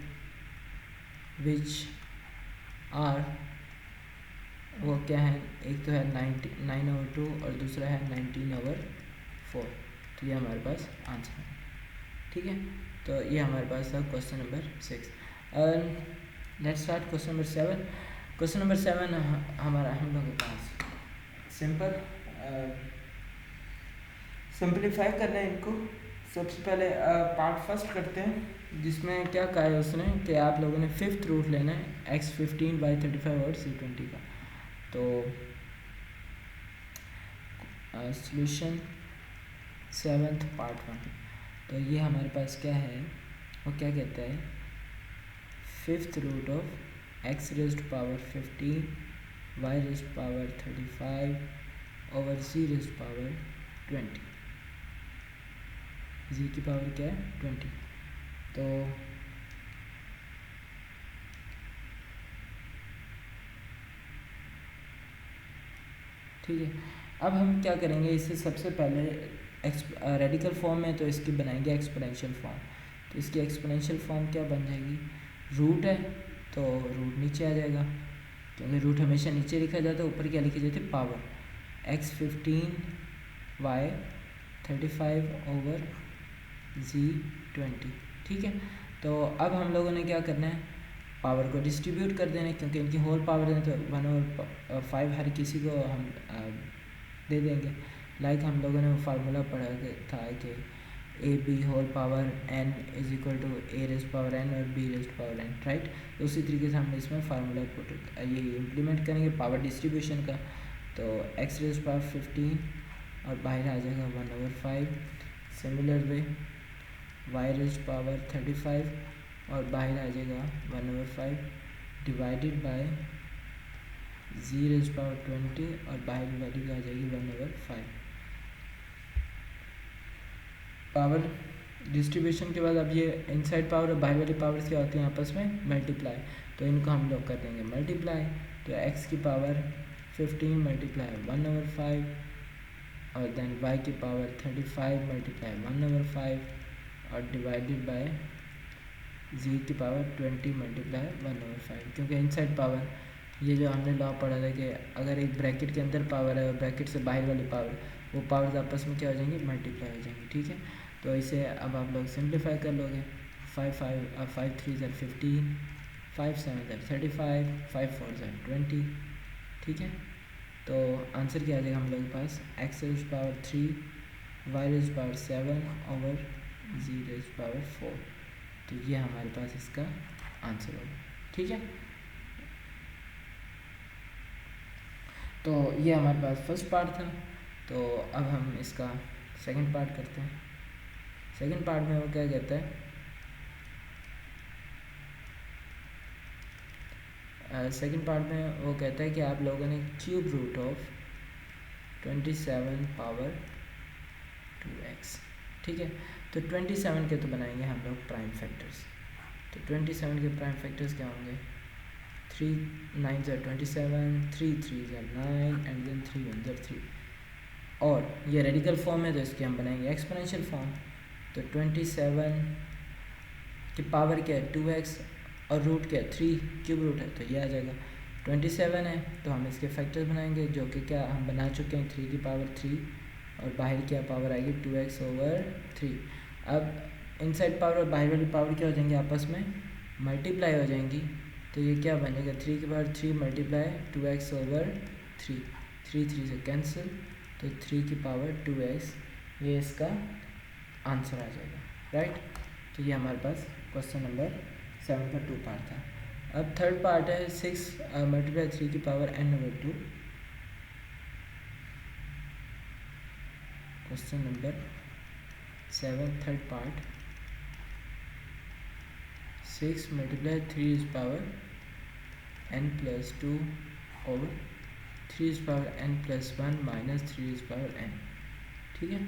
विच आर, वो क्या है, एक तो है 9/2 और दूसरा है 19/4। तो ये हमारे पास आंसर है, ठीक है। तो ये हमारे पास था question number 6। Let's start question number 7। Question number 7 हमारा, हम लोगों के पास सिंपल सिंपलीफाई करना है इनको। सबसे पहले पार्ट फर्स्ट करते हैं, जिसमें क्या कहा है उसने कि आप लोगों ने 5th रूट लेना है x15/35 और c20 का। तो सॉल्यूशन 7th पार्ट 1। तो ये हमारे पास क्या है, वो क्या कहता है, 5th root of x⁻15 y⁻35 over c⁻20। जी की पावर क्या है, 20। तो ठीक है, अब हम क्या करेंगे, इसे सबसे पहले रेडिकल फॉर्म में, तो इसकी बनाएंगे एक्सपोनेंशियल फॉर्म। तो इसकी एक्सपोनेंशियल फॉर्म क्या बन जाएगी, रूट है तो रूट नीचे आ जाएगा, क्योंकि रूट हमेशा नीचे लिखा जाता है, ऊपर क्या लिखी जाती है, power. x15 y35 over z20, ठीक है। तो अब हम लोगों ने क्या करना है, पावर को डिस्ट्रीब्यूट कर देना है, क्योंकि इनकी होल पावर है, तो 1/5 हर किसी को हम दे देंगे। लाइक हम लोगों ने वो फार्मूला पढ़ा था कि AB whole power n is equal to A⁻n और B⁻n, राइट। तो उसी तरीके से हम इसमें फार्मूला ये इम्प्लीमेंट करेंगे पावर डिस्ट्रीब्यूशन का। तो x⁻15 और बाहर आ जाएगा 1/5। सिमिलर वे y⁻35 और बाहर आ जाएगा 1/5 डिवाइडेड बाय z⁻20 और बाहर वैल्यू आ जाएगी 1/5। पावर डिस्ट्रीब्यूशन के बाद अब ये इनसाइड पावर और बाहर वाली पावर क्या होती हैं, आपस में मल्टीप्लाई। तो इनको हम लोग कर देंगे मल्टीप्लाई। तो x की पावर 15 मल्टीप्लाई 1/5 और देन y की पावर 35 मल्टीप्लाई 1/5 और डिवाइडेड बाय z की पावर 20 मल्टीप्लाई 1/5। क्योंकि इनसाइड पावर, ये जो हमने लॉ पढ़ा था कि अगर एक ब्रैकेट के अंदर पावर है और ब्रैकेट से बाहर वाली पावर, वो पावर्स आपस में क्या हो जाएंगी, मल्टीप्लाई हो जाएंगी, ठीक है। तो इसे अब आप लोग सिंप्लीफाई कर लोगे। 5 3 15, 5 7 35, 5 4 20, ठीक है। तो आंसर क्या आ जाएगा हम लोग के पास, x⁻3 y⁻7 ओवर z⁻4। तो ये हमारे पास इसका आंसर होगा, ठीक है। तो ये हमारे पास फर्स्ट पार्ट था। तो अब हम इसका सेकंड पार्ट करते हैं। सेकंड पार्ट में वो क्या कहता है, सेकंड पार्ट में वो कहता है कि आप लोगों ने cube root of 27 power 2x, ठीक है। तो 27 के तो बनाएंगे हम लोग प्राइम फैक्टर्स। तो 27 के प्राइम फैक्टर्स क्या होंगे, 3 9 27, 3 3 9 एंड देन 3 1 3। और ये रेडिकल फॉर्म है, तो इसके हम बनाएंगे एक्सपोनेंशियल फॉर्म। तो 27 की पावर क्या है, 2x, और रूट क्या है, 3, क्यूब रूट है, तो ये आ जाएगा। 27 है तो हम इसके फैक्टर्स बनाएंगे, जो कि क्या हम बना चुके हैं, 3 की पावर 3 और बाहर क्या पावर आएगी 2x ओवर 3। अब इनसाइड पावर और बाहर वाली पावर क्या हो जाएंगी, आपस में मल्टीप्लाई हो जाएंगी। तो ये क्या बनेगा, 3 की पावर 3 मल्टीप्लाई 2x ओवर 3, 3 से कैंसिल, तो 3 की पावर 2x, ये इसका आंसर आ जाएगा, राइट। तो ये हमारे पास क्वेश्चन नंबर 7 का 2 पार्ट था। अब थर्ड पार्ट है 6 मल्टीप्लाई 3 की power n over 2। Question number 7 third part, 6 multiply 3 is power n plus 2 over 3 is power n plus 1 minus 3 is power n, ठीक है।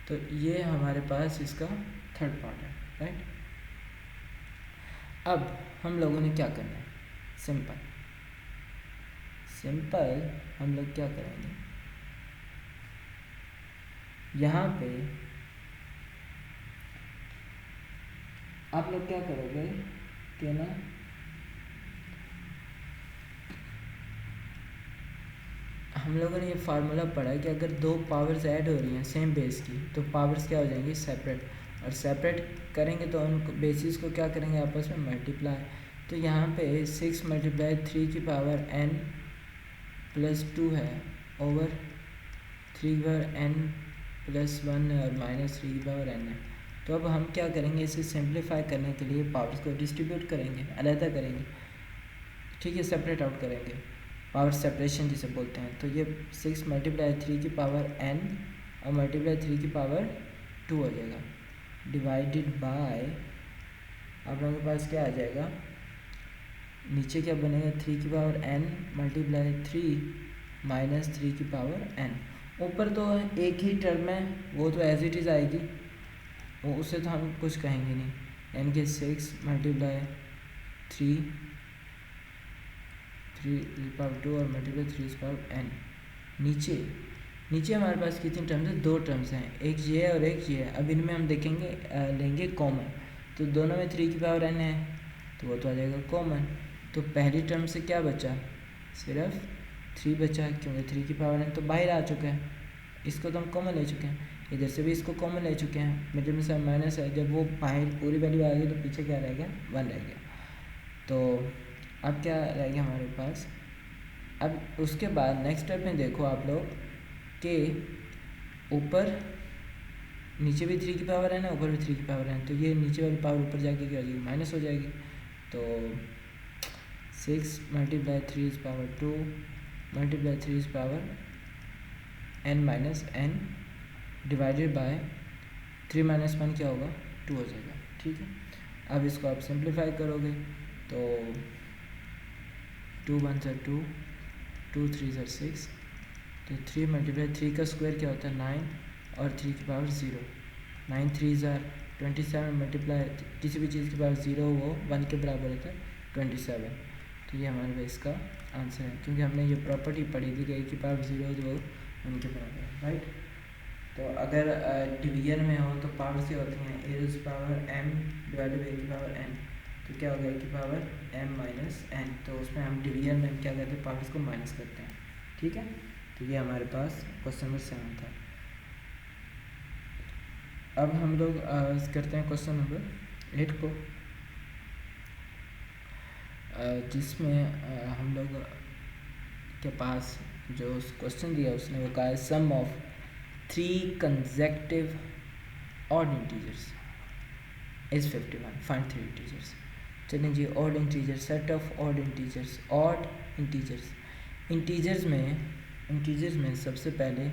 तो ये हमारे पास इसका थर्ड पार्ट है, राइट। अब हम लोगों ने क्या करना है, सिंपल हम लोग क्या करेंगे, यहाँ पे आप लोग क्या करोगे कि ना, हम लोगों ने ये फार्मूला पढ़ा है कि अगर दो पावर्स ऐड हो रही हैं सेम बेस की, तो पावर्स क्या हो जाएंगी, सेपरेट, और सेपरेट करेंगे तो उन बेसिस को क्या करेंगे, आपस में मल्टीप्लाई। तो यहाँ पे 6 मल्टीप्लाई 3 की पावर n प्लस 2 है ओवर 3 की पावर n प्लस 1 है और माइनस 3 की पावर n है। तो अब हम क्या करेंगे, इसे सिंप्लीफाई करने के लिए पावर्स को डिस्ट्रीब्यूट करेंगे, अलहदा करेंगे, ठीक है, सेपरेट आउट करेंगे, पावर सेपरेशन जिसे बोलते हैं। तो ये 6 मल्टीप्लाई 3 की पावर n और मल्टीप्लाई 3 की पावर 2 हो जाएगा, डिवाइडेड बाय, आप लोगों के पास क्या आ जाएगा, नीचे क्या बनेगा, 3 की पावर n मल्टीप्लाई 3 माइनस 3 की पावर n। ऊपर तो एक ही टर्म है, वो तो एज इट इज़ आएगी, वो उससे तो हम कुछ कहेंगे नहीं, यानी कि 6 मल्टीप्लाई 3 पावर 2 और मल्टीप्लाई 3 पावर n। नीचे हमारे पास कितनी टर्म्स हैं, 2 टर्म्स हैं, एक ये है और एक ये है। अब इनमें हम देखेंगे लेंगे कॉमन, तो दोनों में 3 की पावर n है, तो वो तो आ जाएगा कॉमन। तो पहली टर्म से क्या बचा, सिर्फ 3 बचा, क्योंकि 3 की पावर n तो बाहर आ चुका है, इसको तो हम कॉमन ले चुके हैं, इधर से भी इसको कॉमन ले चुके हैं, मिडिल में से माइनस है, जब वो बाहर पूरी वैल्यू आ गई तो पीछे क्या रहेगा, 1 रह गया। तो अब क्या रहेगा हमारे पास, अब उसके बाद नेक्स्ट स्टेप में देखो आप लोग कि ऊपर नीचे भी 3 की पावर है ना, ऊपर भी 3 की पावर है, तो ये नीचे वाली पावर ऊपर जाके क्या हो जाएगी, माइनस हो जाएगी। तो 6 multiply 3 is power 2 multiply 3 is power n minus n divided by 3 minus 1 क्या होगा, 2 हो जाएगा, ठीक है। अब इसको आप सिंप्लीफाई करोगे तो 2 1 ज़ा 2, 2 3 ज़ा 6, तो 3 मल्टीप्लाई 3 का स्क्वायर क्या होता है 9 और 3 की पावर 0, 9 3 ज़ा 27 मल्टीप्लाई किसी भी चीज़ की पावर 0 वो 1 के बराबर होता है 27। तो ये हमारे पास इसका आंसर है, क्योंकि हमने ये प्रॉपर्टी पढ़ी थी कि a की पावर 0 तो वो 1 के बराबर है, राइट। तो अगर डिवीजन में हो तो पावर्स क्या होती हैं, a की power m divided by a की पावर n, तो क्या होगा a की पावर m माइनस n। तो उसमें हम डिवीजन में क्या करते हैं, पावर्स को माइनस करते हैं, ठीक है। तो ये हमारे पास क्वेश्चन नंबर 7 था। अब हम लोग करते हैं क्वेश्चन नंबर 8 को, जिसमें हम लोग के पास जो क्वेश्चन दिया उसने वो कहा है सम of 3 consecutive odd integers is 51, find 3 integers। चलें जी, odd integers, set of odd integers, integers में सबसे पहले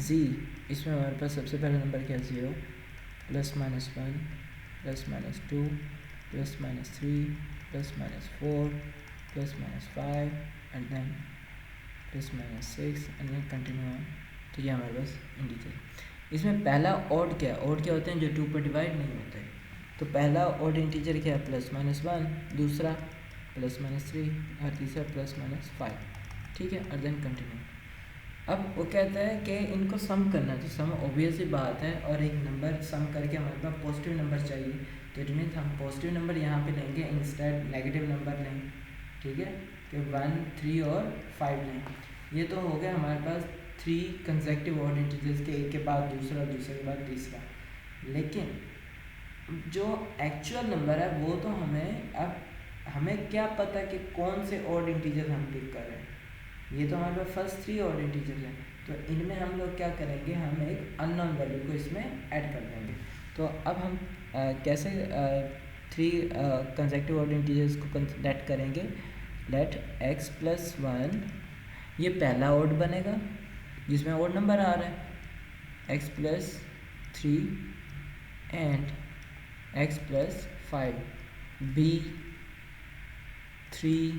z, इसमें हमारे पास सबसे पहला नंबर क्या है 0, plus minus 1 plus minus 2 plus minus 3 plus minus 4 plus minus 5 and then plus minus 6 and then continue on. तो ये हमारे पास इंटीजर। इसमें पहला ऑड क्या है, ऑड क्या होते हैं, जो 2 पर डिवाइड नहीं होते हैं। तो पहला ऑड इंटीजर क्या है, प्लस माइनस 1, दूसरा प्लस माइनस 3 और तीसरा प्लस माइनस 5, ठीक है, और देन कंटिन्यू। अब वो कहता है कि इनको सम करना, तो सम ऑब्वियस ही बात है, और एक नंबर सम करके हमारे पास पॉजिटिव नंबर चाहिए, तो इट मीन्स हम पॉजिटिव नंबर यहाँ पे लेंगे, इंस्टेड नेगेटिव नंबर लें, ठीक है, कि 1 3 और 5 लें। ये तो हो गया हमारे पास 3 कंसेक्टिव ऑड इंटीजर्स के, एक के बाद दूसरा, दूसरे के बाद तीसरा। लेकिन जो एक्चुअल नंबर है वो तो हमें क्या पता कि कौन से ऑड इंटीजर हम पिक कर रहे हैं। ये तो हमारे पास फर्स्ट 3 ऑड इंटीजर हैं, तो इनमें हम लोग क्या करेंगे, हम एक अननोन वैल्यू को इसमें ऐड कर देंगे। तो अब हम कैसे 3 कंसेक्टिव ऑड इंटीजर्स को लेट करेंगे। लेट x प्लस 1, ये पहला ऑड बनेगा जिसमें ऑड नंबर आ रहा है, x plus 3 and x plus 5 be 3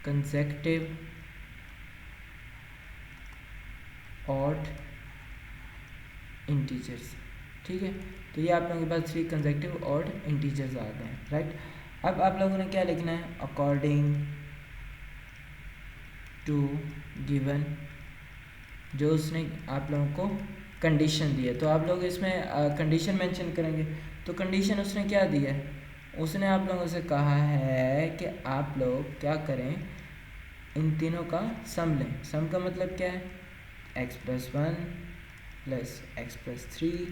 consecutive odd integers। ठीक है, तो ये आप लोगों के पास 3 consecutive odd integers आ गए हैं, राइट। अब आप लोगों ने क्या लिखना है, अकॉर्डिंग टू गिवन, जो उसने आप लोगों को कंडीशन दी है, तो आप लोग इसमें कंडीशन मेंशन करेंगे। तो कंडीशन उसने क्या दिया है, उसने आप लोगों से कहा है कि आप लोग क्या करें, इन तीनों का सम लें। सम का मतलब क्या है, x plus 1 plus x plus 3,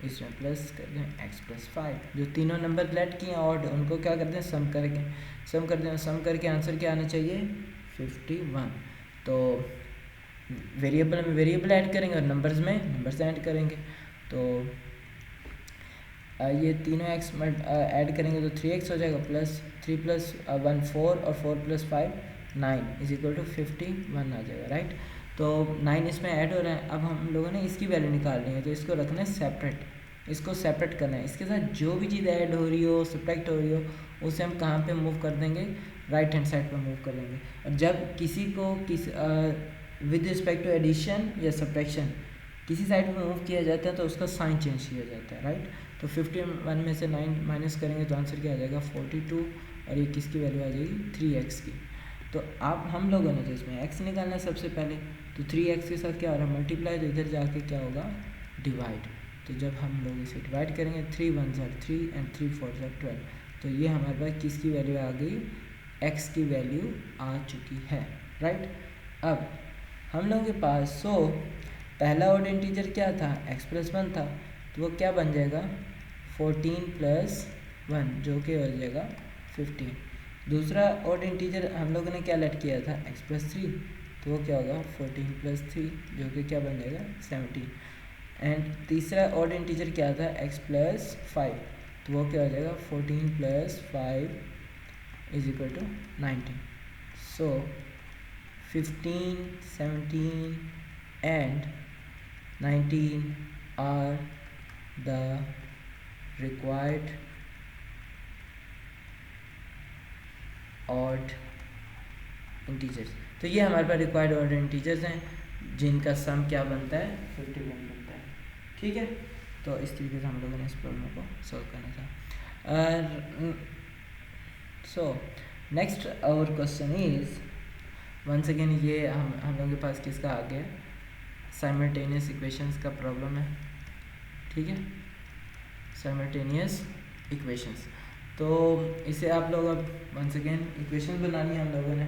इसमें प्लस कर दें x प्लस 5। जो तीनों नंबर लेट किए ऑड, उनको क्या करते हैं, सम करके सम करके आंसर क्या आना चाहिए, 51। तो वेरिएबल में वेरिएबल ऐड करेंगे और नंबर्स में नंबर्स ऐड करेंगे। तो ये तीनों एक्स ऐड करेंगे तो 3x हो जाएगा, प्लस 3 प्लस 1 4 और 4 प्लस 5 9 इज इक्वल टू 51 आ जाएगा, राइट। तो 9 इसमें ऐड हो रहा है। अब हम लोगों ने इसकी वैल्यू निकालनी है, तो इसको रखना है सेपरेट, इसको सेपरेट करना है। इसके साथ जो भी चीज़ ऐड हो रही हो, सब्ट्रैक्ट हो रही हो, उसे हम कहाँ पे मूव कर देंगे, राइट हैंड साइड पर मूव कर देंगे। और जब किसी को विद रिस्पेक्ट टू एडिशन या सब्ट्रैक्शन किसी साइड में मूव किया जाता है तो उसका साइन चेंज किया जाता है, राइट। तो 51 में से 9 माइनस करेंगे तो आंसर क्या आ जाएगा, 42, और ये किसकी वैल्यू आ जाएगी, 3x की। तो आप हम लोगों ने तो इसमें x निकालना है सबसे पहले, तो 3x के साथ क्या हो रहा है, मल्टीप्लाई, तो इधर जाके क्या होगा, डिवाइड। तो जब हम लोग इसे डिवाइड करेंगे 3 1 3 एंड 3 4 12, तो ये हमारे पास किसकी वैल्यू आ गई, x की वैल्यू आ चुकी है, राइट। अब हम लोगों के पास पहला ऑड इंटीजर क्या था, x प्लस 1 था, तो वो क्या बन जाएगा, 14 प्लस 1 जो कि हो जाएगा 15। दूसरा ऑड इंटीजर हम लोगों ने क्या लेट किया था, x प्लस 3, तो वो क्या होगा 14 प्लस 3 जो कि क्या बन जाएगा 17। एंड तीसरा ऑड इंटीजर क्या था, x प्लस 5, तो वो क्या हो जाएगा 14 plus 5 is equal to 19। So 15 17 and 19 are the required odd integers. तो ये हमारे पास रिक्वायर्ड ऑड इंटीजर्स हैं जिनका सम क्या बनता है, 51 बनता है, ठीक है। तो इस तरीके से हम लोगों ने इस प्रॉब्लम को सॉल्व करना था। So next our question is, once again ये हम लोगों के पास किसका आ गया, साइमल्टेनियस इक्वेशंस का प्रॉब्लम है, ठीक है, साइमल्टेनियस इक्वेशंस। तो इसे आप लोग अब वंस अगेन इक्वेशन बनानी है हम लोगों ने,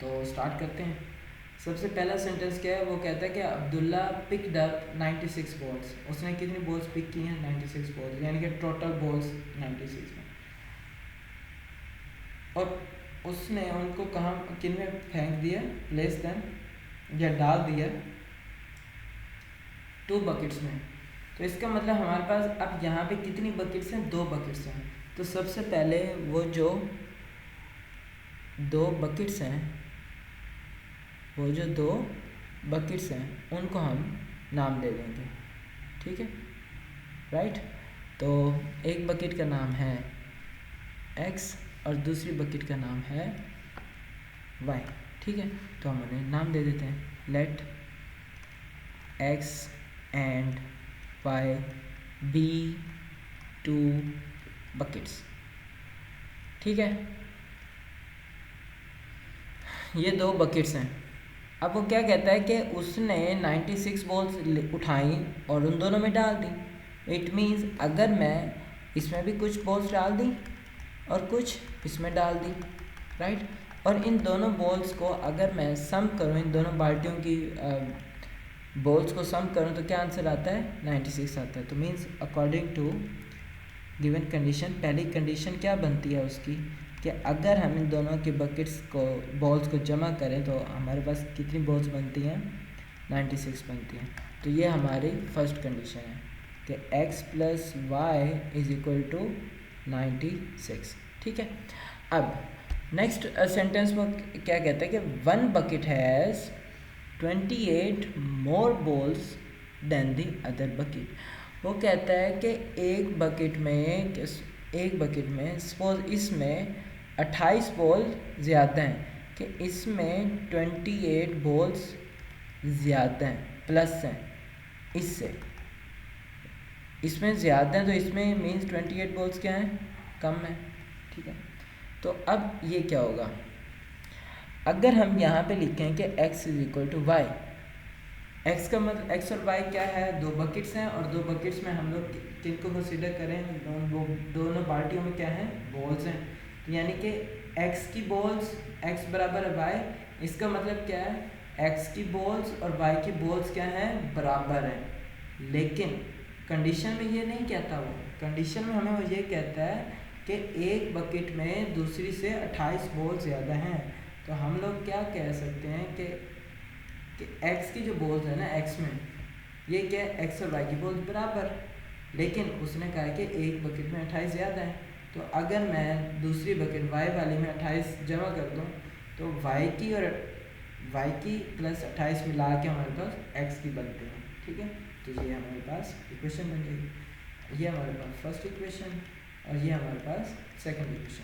तो स्टार्ट करते हैं। सबसे पहला सेंटेंस क्या है, वो कहता है कि अब्दुल्ला पिक्ड अप 96 बॉल्स। उसने कितनी बॉल्स पिक की हैं, 96 बॉल्स, यानी कि टोटल बॉल्स 96 में। और उसने उनको कहाँ किन में फेंक दिया, प्लेस देम, या डाल दिया 2 बकेट्स में। तो इसका मतलब हमारे पास अब यहाँ पे कितनी बकेट्स हैं, 2 बकेट्स हैं। तो सबसे पहले वो जो 2 बकेट्स हैं, वो जो 2 बकेट्स हैं उनको हम नाम दे देंगे, ठीक है, राइट। तो एक बकेट का नाम है x और दूसरी बकेट का नाम है y, ठीक है। तो हम उन्हें नाम दे देते हैं, let x and y be 2 buckets, ठीक है। ये 2 बकेट्स हैं। अब वो क्या कहता है कि उसने 96 बॉल्स उठाई और उन दोनों में डाल दी। इट मीन्स अगर मैं इसमें भी कुछ बॉल्स डाल दी और कुछ इसमें डाल दी, राइट। और इन दोनों बॉल्स को अगर मैं सम करूँ, इन दोनों बाल्टियों की बॉल्स को सम करूँ तो क्या आंसर आता है, 96 आता है। तो means according to given condition, पहली कंडीशन क्या बनती है उसकी कि अगर हम इन दोनों के बकेट्स को, बॉल्स को जमा करें तो हमारे पास कितनी बॉल्स बनती हैं, 96 बनती हैं। तो ये हमारी फर्स्ट कंडीशन है कि x plus y is equal to 96। ठीक है। अब नेक्स्ट सेंटेंस में क्या कहता है कि one bucket has 28 more balls than the other bucket. वो कहता है कि एक बकेट में सपोज इसमें 28 बॉल ज़्यादा हैं, कि इसमें 28 बॉल्स ज़्यादा हैं, प्लस हैं इससे, इसमें ज़्यादा हैं तो इसमें मीन्स 28 बॉल्स क्या हैं, कम है। ठीक है। तो अब ये क्या होगा, अगर हम यहाँ पे लिखें कि x is equal to y, x का मतलब एक्स और वाई क्या है, दो बकेट्स हैं, और दो बकेट्स में हम लोग किनको कंसिडर करें, दोनों पार्टियों में क्या है, बॉल्स हैं। तो यानी कि एक्स की बॉल्स, एक्स बराबर है वाई, इसका मतलब क्या है, एक्स की बॉल्स और वाई की बॉल्स क्या हैं, बराबर हैं। लेकिन कंडीशन में ये नहीं कहता, वो कंडीशन में हमें वो ये कहता है कि एक बकेट में दूसरी से 28 बॉल ज़्यादा हैं। तो हम लोग क्या कह सकते हैं कि x की जो बॉल्स है ना, x में ये क्या है, x और y की बॉल्स बराबर, लेकिन उसने कहा कि एक बकेट में 28 ज़्यादा है। तो अगर मैं दूसरी बकेट y वाली में 28 जमा कर दूँ तो y की और y की प्लस 28 मिला के हमारे पास x की बनते हैं। ठीक है। तो ये हमारे पास इक्वेशन बन जाएगी, ये हमारे पास फर्स्ट इक्वेशन और ये हमारे पास सेकंड इक्वेशन।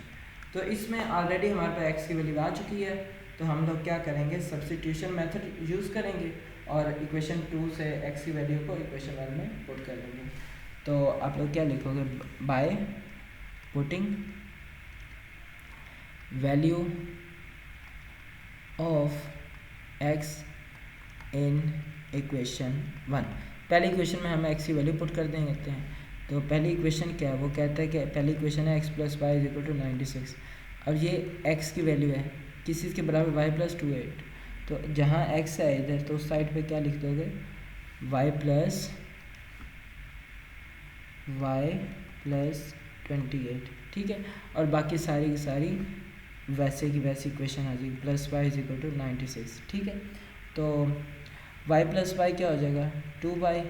तो इसमें ऑलरेडी हमारे पास x की वैल्यू आ चुकी है, तो हम लोग क्या करेंगे, सब्स्टिट्यूशन मेथड यूज़ करेंगे और इक्वेशन 2 से x की वैल्यू को इक्वेशन 1 में पुट कर देंगे। तो आप लोग क्या लिखोगे, by putting value of x in equation 1। पहली इक्वेशन में हम x की वैल्यू पुट कर देंगे हैं। तो पहली इक्वेशन क्या है, वो कहता है कि पहली इक्वेशन है x plus y is equal to 96। अब ये x की वैल्यू है किस चीज़ के बराबर, y प्लस 28। तो जहाँ x है इधर तो उस साइड पे क्या लिख दोगे, y प्लस 28। ठीक है। और बाकी सारी की सारी वैसे की वैसी इक्वेशन आ जाएगी, plus y is equal to 96। ठीक है। तो y प्लस वाई क्या हो जाएगा, 2y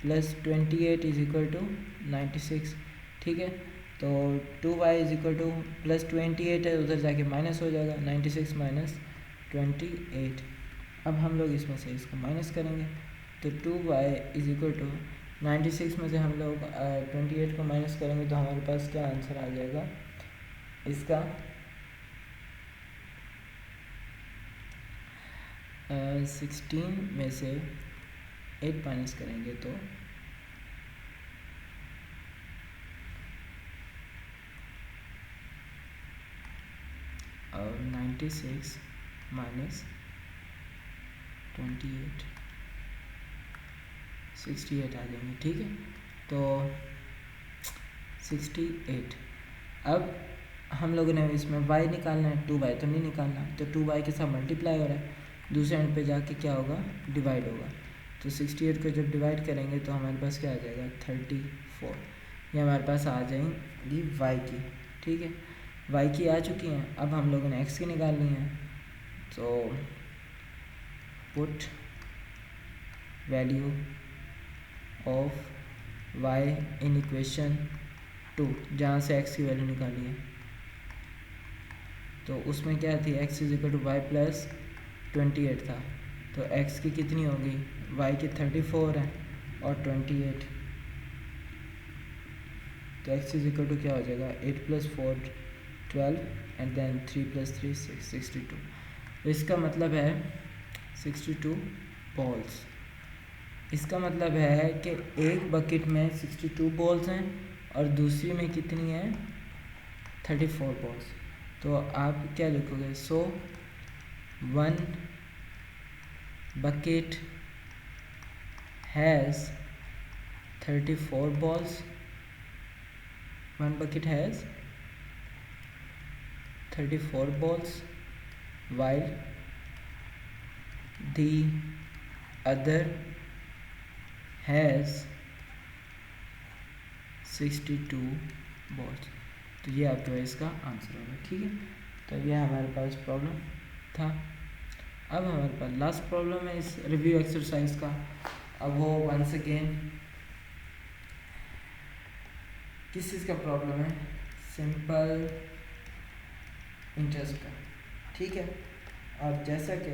plus 28 is equal to 96। ठीक है। तो 2y is equal two plus 28 है, उधर जाके माइनस हो जाएगा, 96 माइनस 28। अब हम लोग इसमें से इसको माइनस करेंगे तो 2y इज इक्वल टू 96 में से हम लोग 28 को माइनस करेंगे तो हमारे पास क्या आंसर आ जाएगा इसका, 16 में से 8 माइनस करेंगे तो 96 माइनस 28 68 आ जाएंगे। ठीक है। तो 68। अब हम लोगों ने इसमें y निकालना है, 2y तो नहीं निकालना, तो 2y के साथ मल्टीप्लाई हो रहा है, दूसरे एंड पे जाके क्या होगा, डिवाइड होगा। तो 68 को जब डिवाइड करेंगे तो हमारे पास क्या आ जाएगा, 34। ये हमारे पास आ जाएंगी y की। ठीक है। y की आ चुकी हैं, अब हम लोगों ने x की निकालनी है। तो put value of y in equation 2, जहाँ से x की वैल्यू निकाली है। तो उसमें क्या थी, x is equal to y plus 28 था, तो x की कितनी होगी, y की 34 है और 28, तो x इज इक्वल टू क्या हो जाएगा, 8 प्लस 4 12 एंड देन 3 प्लस 3 6 62। तो इसका मतलब है 62 बॉल्स। इसका मतलब है कि एक बकेट में 62 बॉल्स हैं और दूसरी में कितनी है, 34 बॉल्स। तो आप क्या लिखोगे, so one bucket has 34 balls, one bucket has 34 balls while the other has 62 balls. तो ये आपके पास इसका आंसर होगा। ठीक है, तो ये हमारे पास प्रॉब्लम था। अब हमारे पास लास्ट प्रॉब्लम है इस रिव्यू एक्सरसाइज का। अब वो वंस अगेन किस चीज़ का प्रॉब्लम है? सिंपल इंटरेस्ट का। ठीक है, और जैसा कि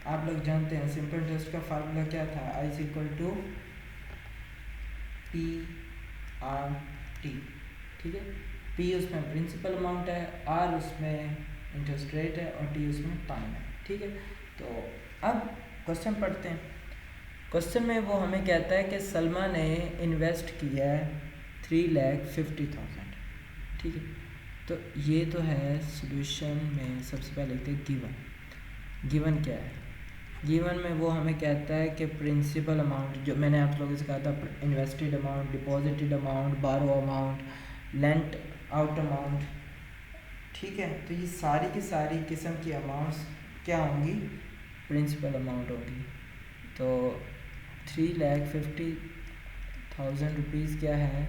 आप लोग जानते हैं सिंपल इंटरेस्ट का फार्मूला क्या था? I is equal to P R T. ठीक है, पी उसमें प्रिंसिपल अमाउंट है, आर उसमें इंटरेस्ट रेट है और टी उसमें टाइम है। ठीक है, तो अब क्वेश्चन पढ़ते हैं। क्वेश्चन में वो हमें कहता है कि सलमा ने इन्वेस्ट किया है 3,50,000। ठीक है, तो ये तो है सॉल्यूशन में सबसे पहले लिखते हैं गिवन। गिवन क्या है? गिवन में वो हमें कहता है कि प्रिंसिपल अमाउंट, जो मैंने आप लोगों से कहा था, इन्वेस्टेड अमाउंट, डिपॉजिटेड अमाउंट, बारो अमाउंट, लेंट आउट अमाउंट। ठीक है, तो ये सारी की सारी किस्म की अमाउंट्स क्या होंगी? प्रिंसिपल अमाउंट होगी। तो 3,50,000 रुपीज़ क्या है?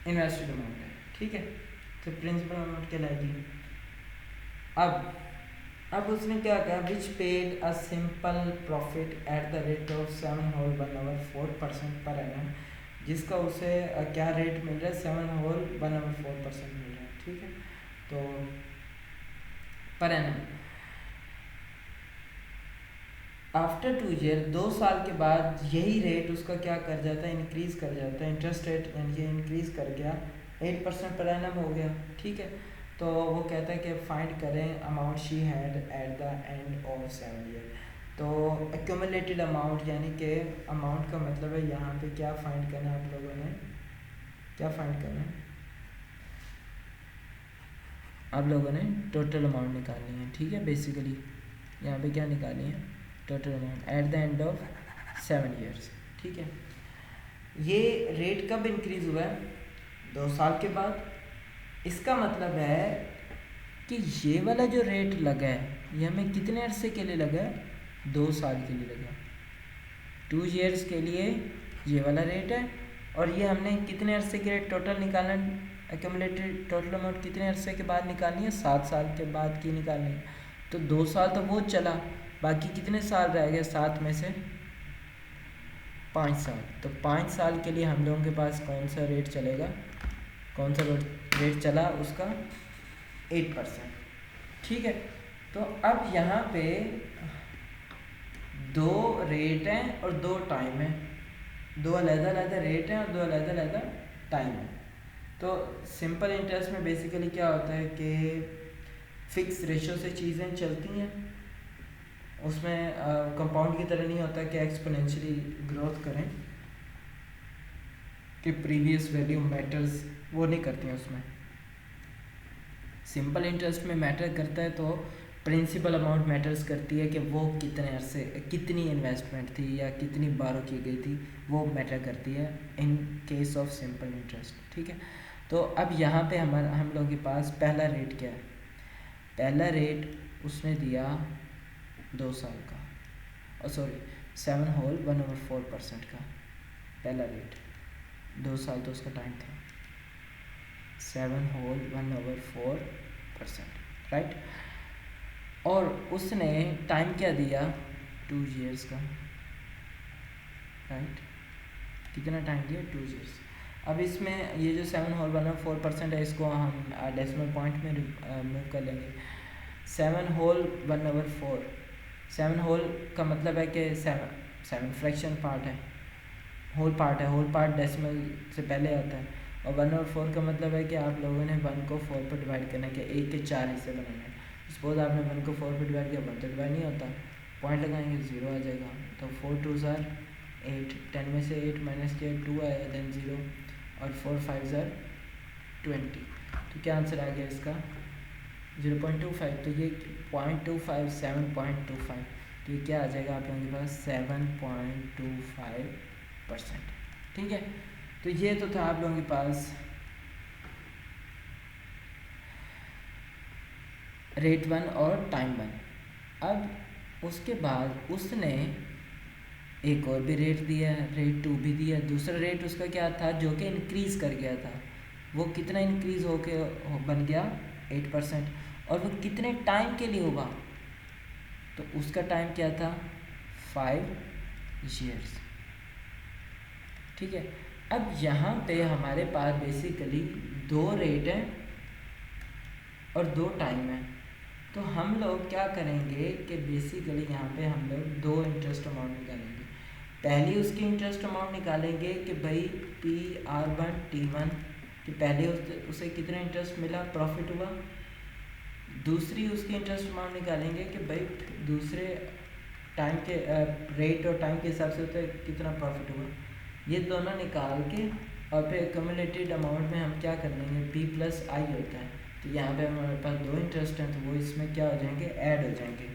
इन्वेस्टेड अमाउंट है। ठीक है, तो प्रिंसिपल अमाउंट कहलाएगी। अब उसने क्या कहा? Which paid a simple profit at the rate of 7/4% per annum, जिसका उसे क्या रेट मिल रहा है? 7/4% मिल रहा है। ठीक है, तो पर एनम आफ्टर 2 ईयर, 2 साल के बाद यही रेट उसका क्या कर जाता है? इंक्रीज़ कर जाता है। इंटरेस्ट रेट यानी कि इंक्रीज़ कर गया, 8% पर एनम हो गया। ठीक है, तो वो कहता है कि फाइंड करें amount she had at the end of 7 year. तो एक्यूमुलेटेड अमाउंट यानी कि अमाउंट का मतलब है यहाँ पे क्या फाइंड करना है? आप लोगों ने क्या फाइंड करना है? आप लोगों ने टोटल अमाउंट निकालनी है। ठीक है, बेसिकली यहाँ पे क्या निकालनी है? Total amount at the end of 7 years. ठीक है, ये रेट कब इंक्रीज़ हुआ है? 2 साल के बाद। इसका मतलब है कि ये वाला जो रेट लगा है ये हमें कितने अरसे के लिए लगा है? 2 साल के लिए लगा। 2 ईयर्स के लिए ये वाला रेट है, और ये हमने कितने अरसे के लिए टोटल निकालना है? एक्यूमुलेटेड टोटल अमाउंट कितने अरसे के बाद निकालनी है? 7 साल के बाद की निकालनी है। तो 2 साल तो वो चला, बाकी कितने साल रह गए? 7 में से 5 साल। तो 5 साल के लिए हम लोगों के पास कौन सा रेट चलेगा? कौन सा रेट चला उसका? 8%। ठीक है, तो अब यहाँ पे 2 रेट हैं और 2 टाइम है। 2 अलग-अलग रेट हैं और 2 अलग-अलग टाइम है। तो सिंपल इंटरेस्ट में बेसिकली क्या होता है कि फिक्स रेशो से चीज़ें चलती हैं, उसमें कंपाउंड की तरह नहीं होता कि एक्सपोनेंशियली ग्रोथ करें कि प्रीवियस वैल्यू मैटर्स, वो नहीं करती हैं उसमें। सिंपल इंटरेस्ट में मैटर करता है तो प्रिंसिपल अमाउंट मैटर्स करती है कि वो कितने अरसे, कितनी इन्वेस्टमेंट थी या कितनी बारो की गई थी, वो मैटर करती है in case of simple interest. ठीक है, तो अब यहाँ पे हम लोगों के पास पहला रेट क्या है? पहला रेट उसने दिया 2 साल का, और सॉरी 7/1/4% का पहला रेट। 2 साल तो उसका टाइम था। 7/1/4%, राइट। और उसने टाइम क्या दिया? 2 ईयर्स का, राइट। कितना टाइम दिया? 2 ईयर्स। अब इसमें ये जो 7/1/4% है इसको हम डेसिमल पॉइंट में मूव कर लेंगे। 7/1/4, 7 होल का मतलब है कि 7 फ्रैक्शन पार्ट है, होल पार्ट है। होल पार्ट डेसिमल से पहले आता है। और 1/4 का मतलब है कि आप लोगों ने 1 को 4 पर डिवाइड करना है कि 1 के 4 हिस्से बनाने हैं। सपोज आपने 1 को 4 पर डिवाइड किया, 1 तो डिवाइड नहीं होता, पॉइंट लगाएंगे 0 आ जाएगा। तो 4 2 ज़ार 8, 10 में से 8 माइनस किया 2 आया, देन 0, और 4 5 ज़ार 20। तो क्या आंसर आ गया इसका? 0.25। तो ये 0.25 7.25, तो ये क्या आ जाएगा आप लोगों के पास? 7.25%। ठीक है, तो ये तो था आप लोगों के पास रेट 1 और टाइम 1। अब उसके बाद उसने एक और भी रेट दिया, रेट 2 भी दिया। दूसरा रेट उसका क्या था जो कि इंक्रीज़ कर गया था, वो कितना इंक्रीज़ बन गया 8%। और वो कितने टाइम के लिए हुआ, तो उसका टाइम क्या था 5 ईयर्स। ठीक है, अब यहाँ पे हमारे पास बेसिकली 2 रेट हैं और 2 टाइम है। तो हम लोग क्या करेंगे कि बेसिकली यहाँ पे हम लोग 2 इंटरेस्ट अमाउंट निकालेंगे। पहली उसकी इंटरेस्ट अमाउंट निकालेंगे कि भाई PR1T1 कि पहले उसे कितना इंटरेस्ट मिला, प्रॉफिट हुआ। दूसरी उसकी इंटरेस्ट अमाउंट निकालेंगे कि भाई दूसरे टाइम के रेट और टाइम के हिसाब से उसे कितना प्रॉफिट हुआ। ये दोनों निकाल के और फिर कम्युलेटेड अमाउंट में हम क्या कर लेंगे, P+I होता है। तो यहाँ पे हमारे पास 2 इंटरेस्ट हैं, तो वो इसमें क्या हो जाएंगे, ऐड हो जाएंगे।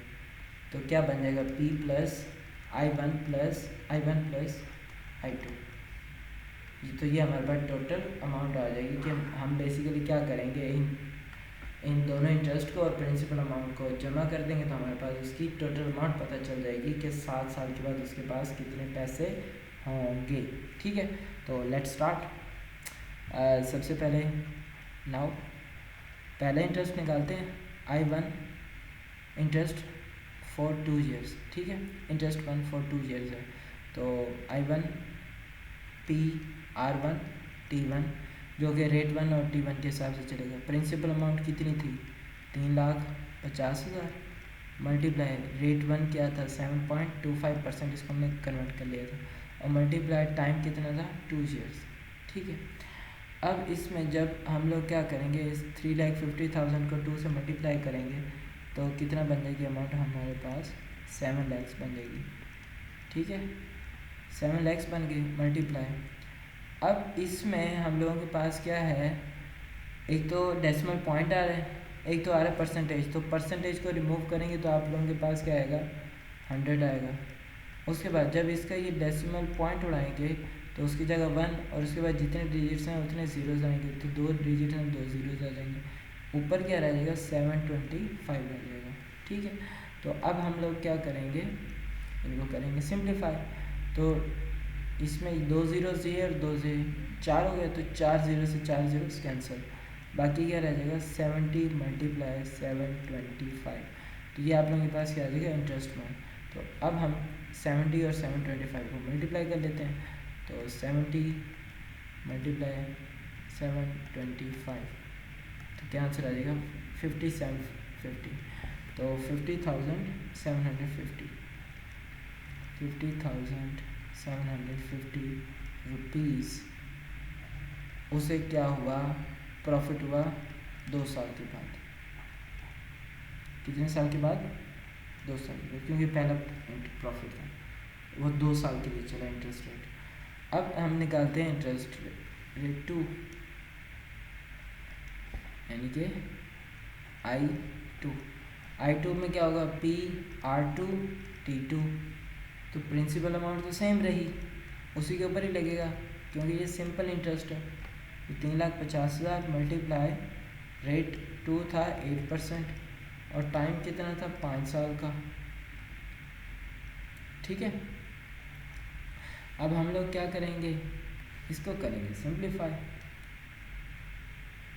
तो क्या बन जाएगा, P+I1 प्लस I2। तो ये हमारे पास टोटल अमाउंट आ जाएगी कि हम बेसिकली क्या करेंगे, इन दोनों इंटरेस्ट को और प्रिंसिपल अमाउंट को जमा कर देंगे, तो हमारे पास उसकी टोटल अमाउंट पता चल जाएगी कि 7 साल के बाद उसके पास कितने पैसे होंगे। ठीक है, तो लेट्स स्टार्ट। सबसे पहले नाउ पहला इंटरेस्ट निकालते हैं, I1 इंटरेस्ट फॉर 2 ईयर्स। ठीक है, इंटरेस्ट 1 फॉर 2 ईयर्स है, तो I1 PR1T1 जो कि रेट 1 और T1 के हिसाब से चलेगा। प्रिंसिपल अमाउंट कितनी थी, 3,50,000 मल्टीप्लाई रेट 1 क्या था 7.25%, इसको हमने कन्वर्ट कर लिया था, और मल्टीप्लाई टाइम कितना था 2 ईयर्स। ठीक है, अब इसमें जब हम लोग क्या करेंगे, इस 3,50,000 को 2 से मल्टीप्लाई करेंगे तो कितना बन जाएगी अमाउंट हमारे पास, 7 लाख बन जाएगी। ठीक है, 7 लाख बन गई मल्टीप्लाई। अब इसमें हम लोगों के पास क्या है, एक तो डेसिमल पॉइंट आ रहा है, एक तो आ रहा है परसेंटेज। तो परसेंटेज को रिमूव करेंगे तो आप लोगों के पास क्या आएगा, 100 आएगा। उसके बाद जब इसका ये डेसिमल पॉइंट उड़ाएंगे तो उसकी जगह 1 और उसके बाद जितने डिजिट्स हैं उतने ज़ीरोज़ आएंगे, तो 2 डिजिट हैं 2 ज़ीरोज़ आ जाएंगे। ऊपर क्या रह जाएगा, 725 रह जाएगा। ठीक है, तो अब हम लोग क्या करेंगे, इनको करेंगे सिंप्लीफाई। तो इसमें 2 ज़ीरोज़ ये और 2 से 4 हो गए, तो 4 ज़ीरो से 4 ज़ीरोज़ कैंसिल, बाकी क्या रह जाएगा 70 मल्टीप्लाई 725। तो ये आप लोगों के पास क्या आ जाएगा, इंटरेस्ट में। तो अब हम 70 और 725 को मल्टीप्लाई कर लेते हैं, तो 70 मल्टीप्लाई 725, तो क्या आंसर आ जाएगा 5750। तो 50,750 रुपीज़ उसे क्या हुआ, प्रॉफिट हुआ 2 साल के बाद। कितने साल के बाद, 2 साल के बाद, क्योंकि पहला प्रॉफिट था वो 2 साल के लिए चला इंटरेस्ट रेट। अब हम निकालते हैं इंटरेस्ट रेट 2, यानी कि I2 में क्या होगा, PR2T2। तो प्रिंसिपल अमाउंट तो सेम रही, उसी के ऊपर ही लगेगा क्योंकि ये सिंपल इंटरेस्ट है। तो 3,50,000 मल्टीप्लाई रेट 2 था 8% और टाइम कितना था 5 साल का। ठीक है, अब हम लोग क्या करेंगे, इसको करेंगे सिंप्लीफाई।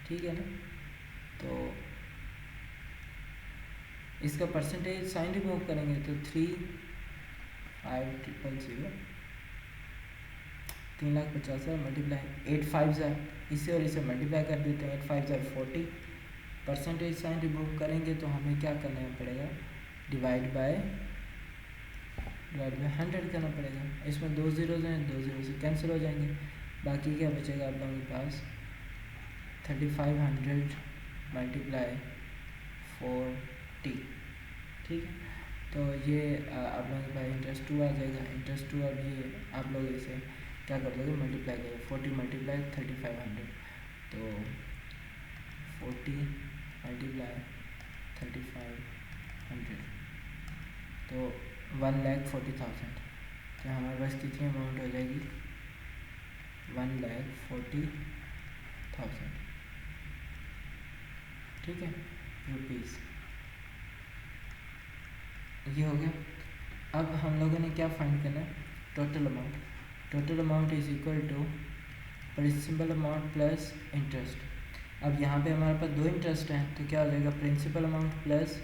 ठीक है ना, तो इसका परसेंटेज साइन रिमूव करेंगे तो 3,500 3,50,000 मल्टीप्लाई 8,500, इसे और इसे मल्टीप्लाई कर देते हैं, 8,500 40। परसेंटेज साइन रिमूव करेंगे तो हमें क्या करना पड़ेगा, डिवाइड बाय 100 करना पड़ेगा। इसमें 2 ज़ीरोज़ हैं, 2 ज़ीरो से कैंसिल हो जाएंगे, बाकी क्या बचेगा आप लोगों के पास 3,500 मल्टीप्लाई 40। ठीक है, तो ये आप लोगों के पास इंटरेस्ट 2 आ जाएगा। इंटरेस्ट 2 अब ये आप लोग इसे क्या कर दोगे, मल्टीप्लाई करो, 40 मल्टीप्लाई 3,500, तो 40 मल्टीप्लाई 3,500 तो 1,40,000। तो हमारे पास कितनी अमाउंट हो जाएगी, 1,40,000। ठीक है, रुपीज़। ये हो गया। अब हम लोगों ने क्या फाइंड करना है, total amount. Total amount is equal to principal amount plus interest. अब यहाँ पे हमारे पास दो इंटरेस्ट हैं, तो क्या हो जाएगा, principal amount plus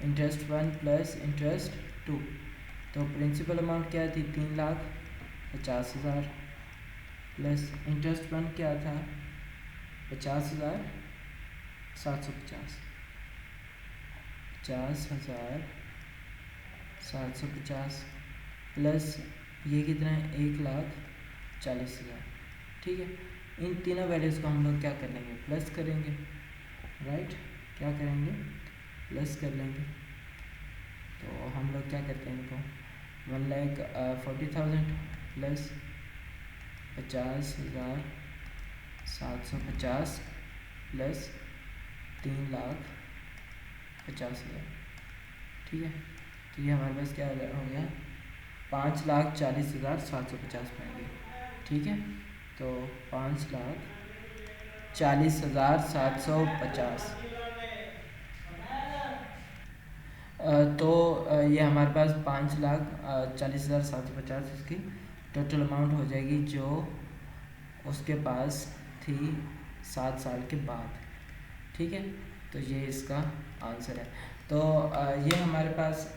interest 1 plus interest 2। तो प्रिंसिपल अमाउंट क्या थी, 3,50,000 प्लस इंटरेस्ट 1 क्या था, 50,750। 50,750 प्लस ये कितना है, 1,40,000। ठीक है, इन तीनों वैल्यूज़ को हम लोग क्या कर लेंगे, प्लस करेंगे, राइट। क्या करेंगे, प्लस कर लेंगे। तो हम लोग क्या करते हैं इनको, 1,40,000 प्लस 50,750 प्लस 3,50,000। ठीक है, तो ये हमारे पास क्या हो गया, 5,40,750 पाएंगे। ठीक है, तो 5,40,750। तो ये हमारे पास 5,40,750 इसकी टोटल अमाउंट हो जाएगी जो उसके पास थी 7 साल के बाद। ठीक है, तो ये इसका आंसर है। तो ये हमारे पास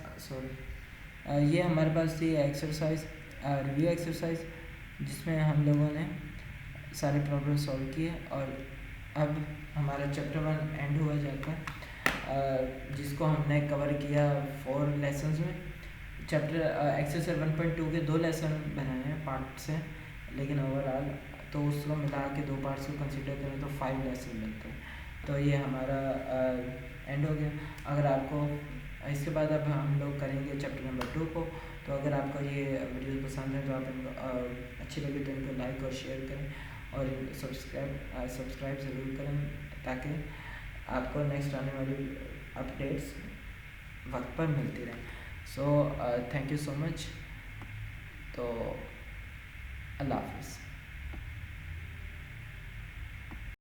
ये हमारे पास थी एक्सरसाइज, रिव्यू एक्सरसाइज, जिसमें हम लोगों ने सारे प्रॉब्लम सॉल्व किए। और अब हमारा चैप्टर 1 एंड हुआ जाता है, जिसको हमने कवर किया 4 लेसन्स में। चैप्टर एक्सरसाइज 1.2 के 2 लेसन बनाए हैं पार्ट से, लेकिन ओवरऑल तो उसको मिला के 2 पार्ट्स को कंसिडर करें तो 5 लेसन बनते हैं। तो ये हमारा एंड हो गया। अगर आपको इसके बाद अब हम लोग करेंगे चैप्टर नंबर 2 को। तो अगर आपको ये वीडियो पसंद है तो आप इनको अच्छी लगे तो इनको लाइक और शेयर करें और सब्सक्राइब ज़रूर करें, ताकि आपको नेक्स्ट आने वाली अपडेट्स वक्त पर मिलती रहें। So thank you so much. तो अल्लाह हाफिज़।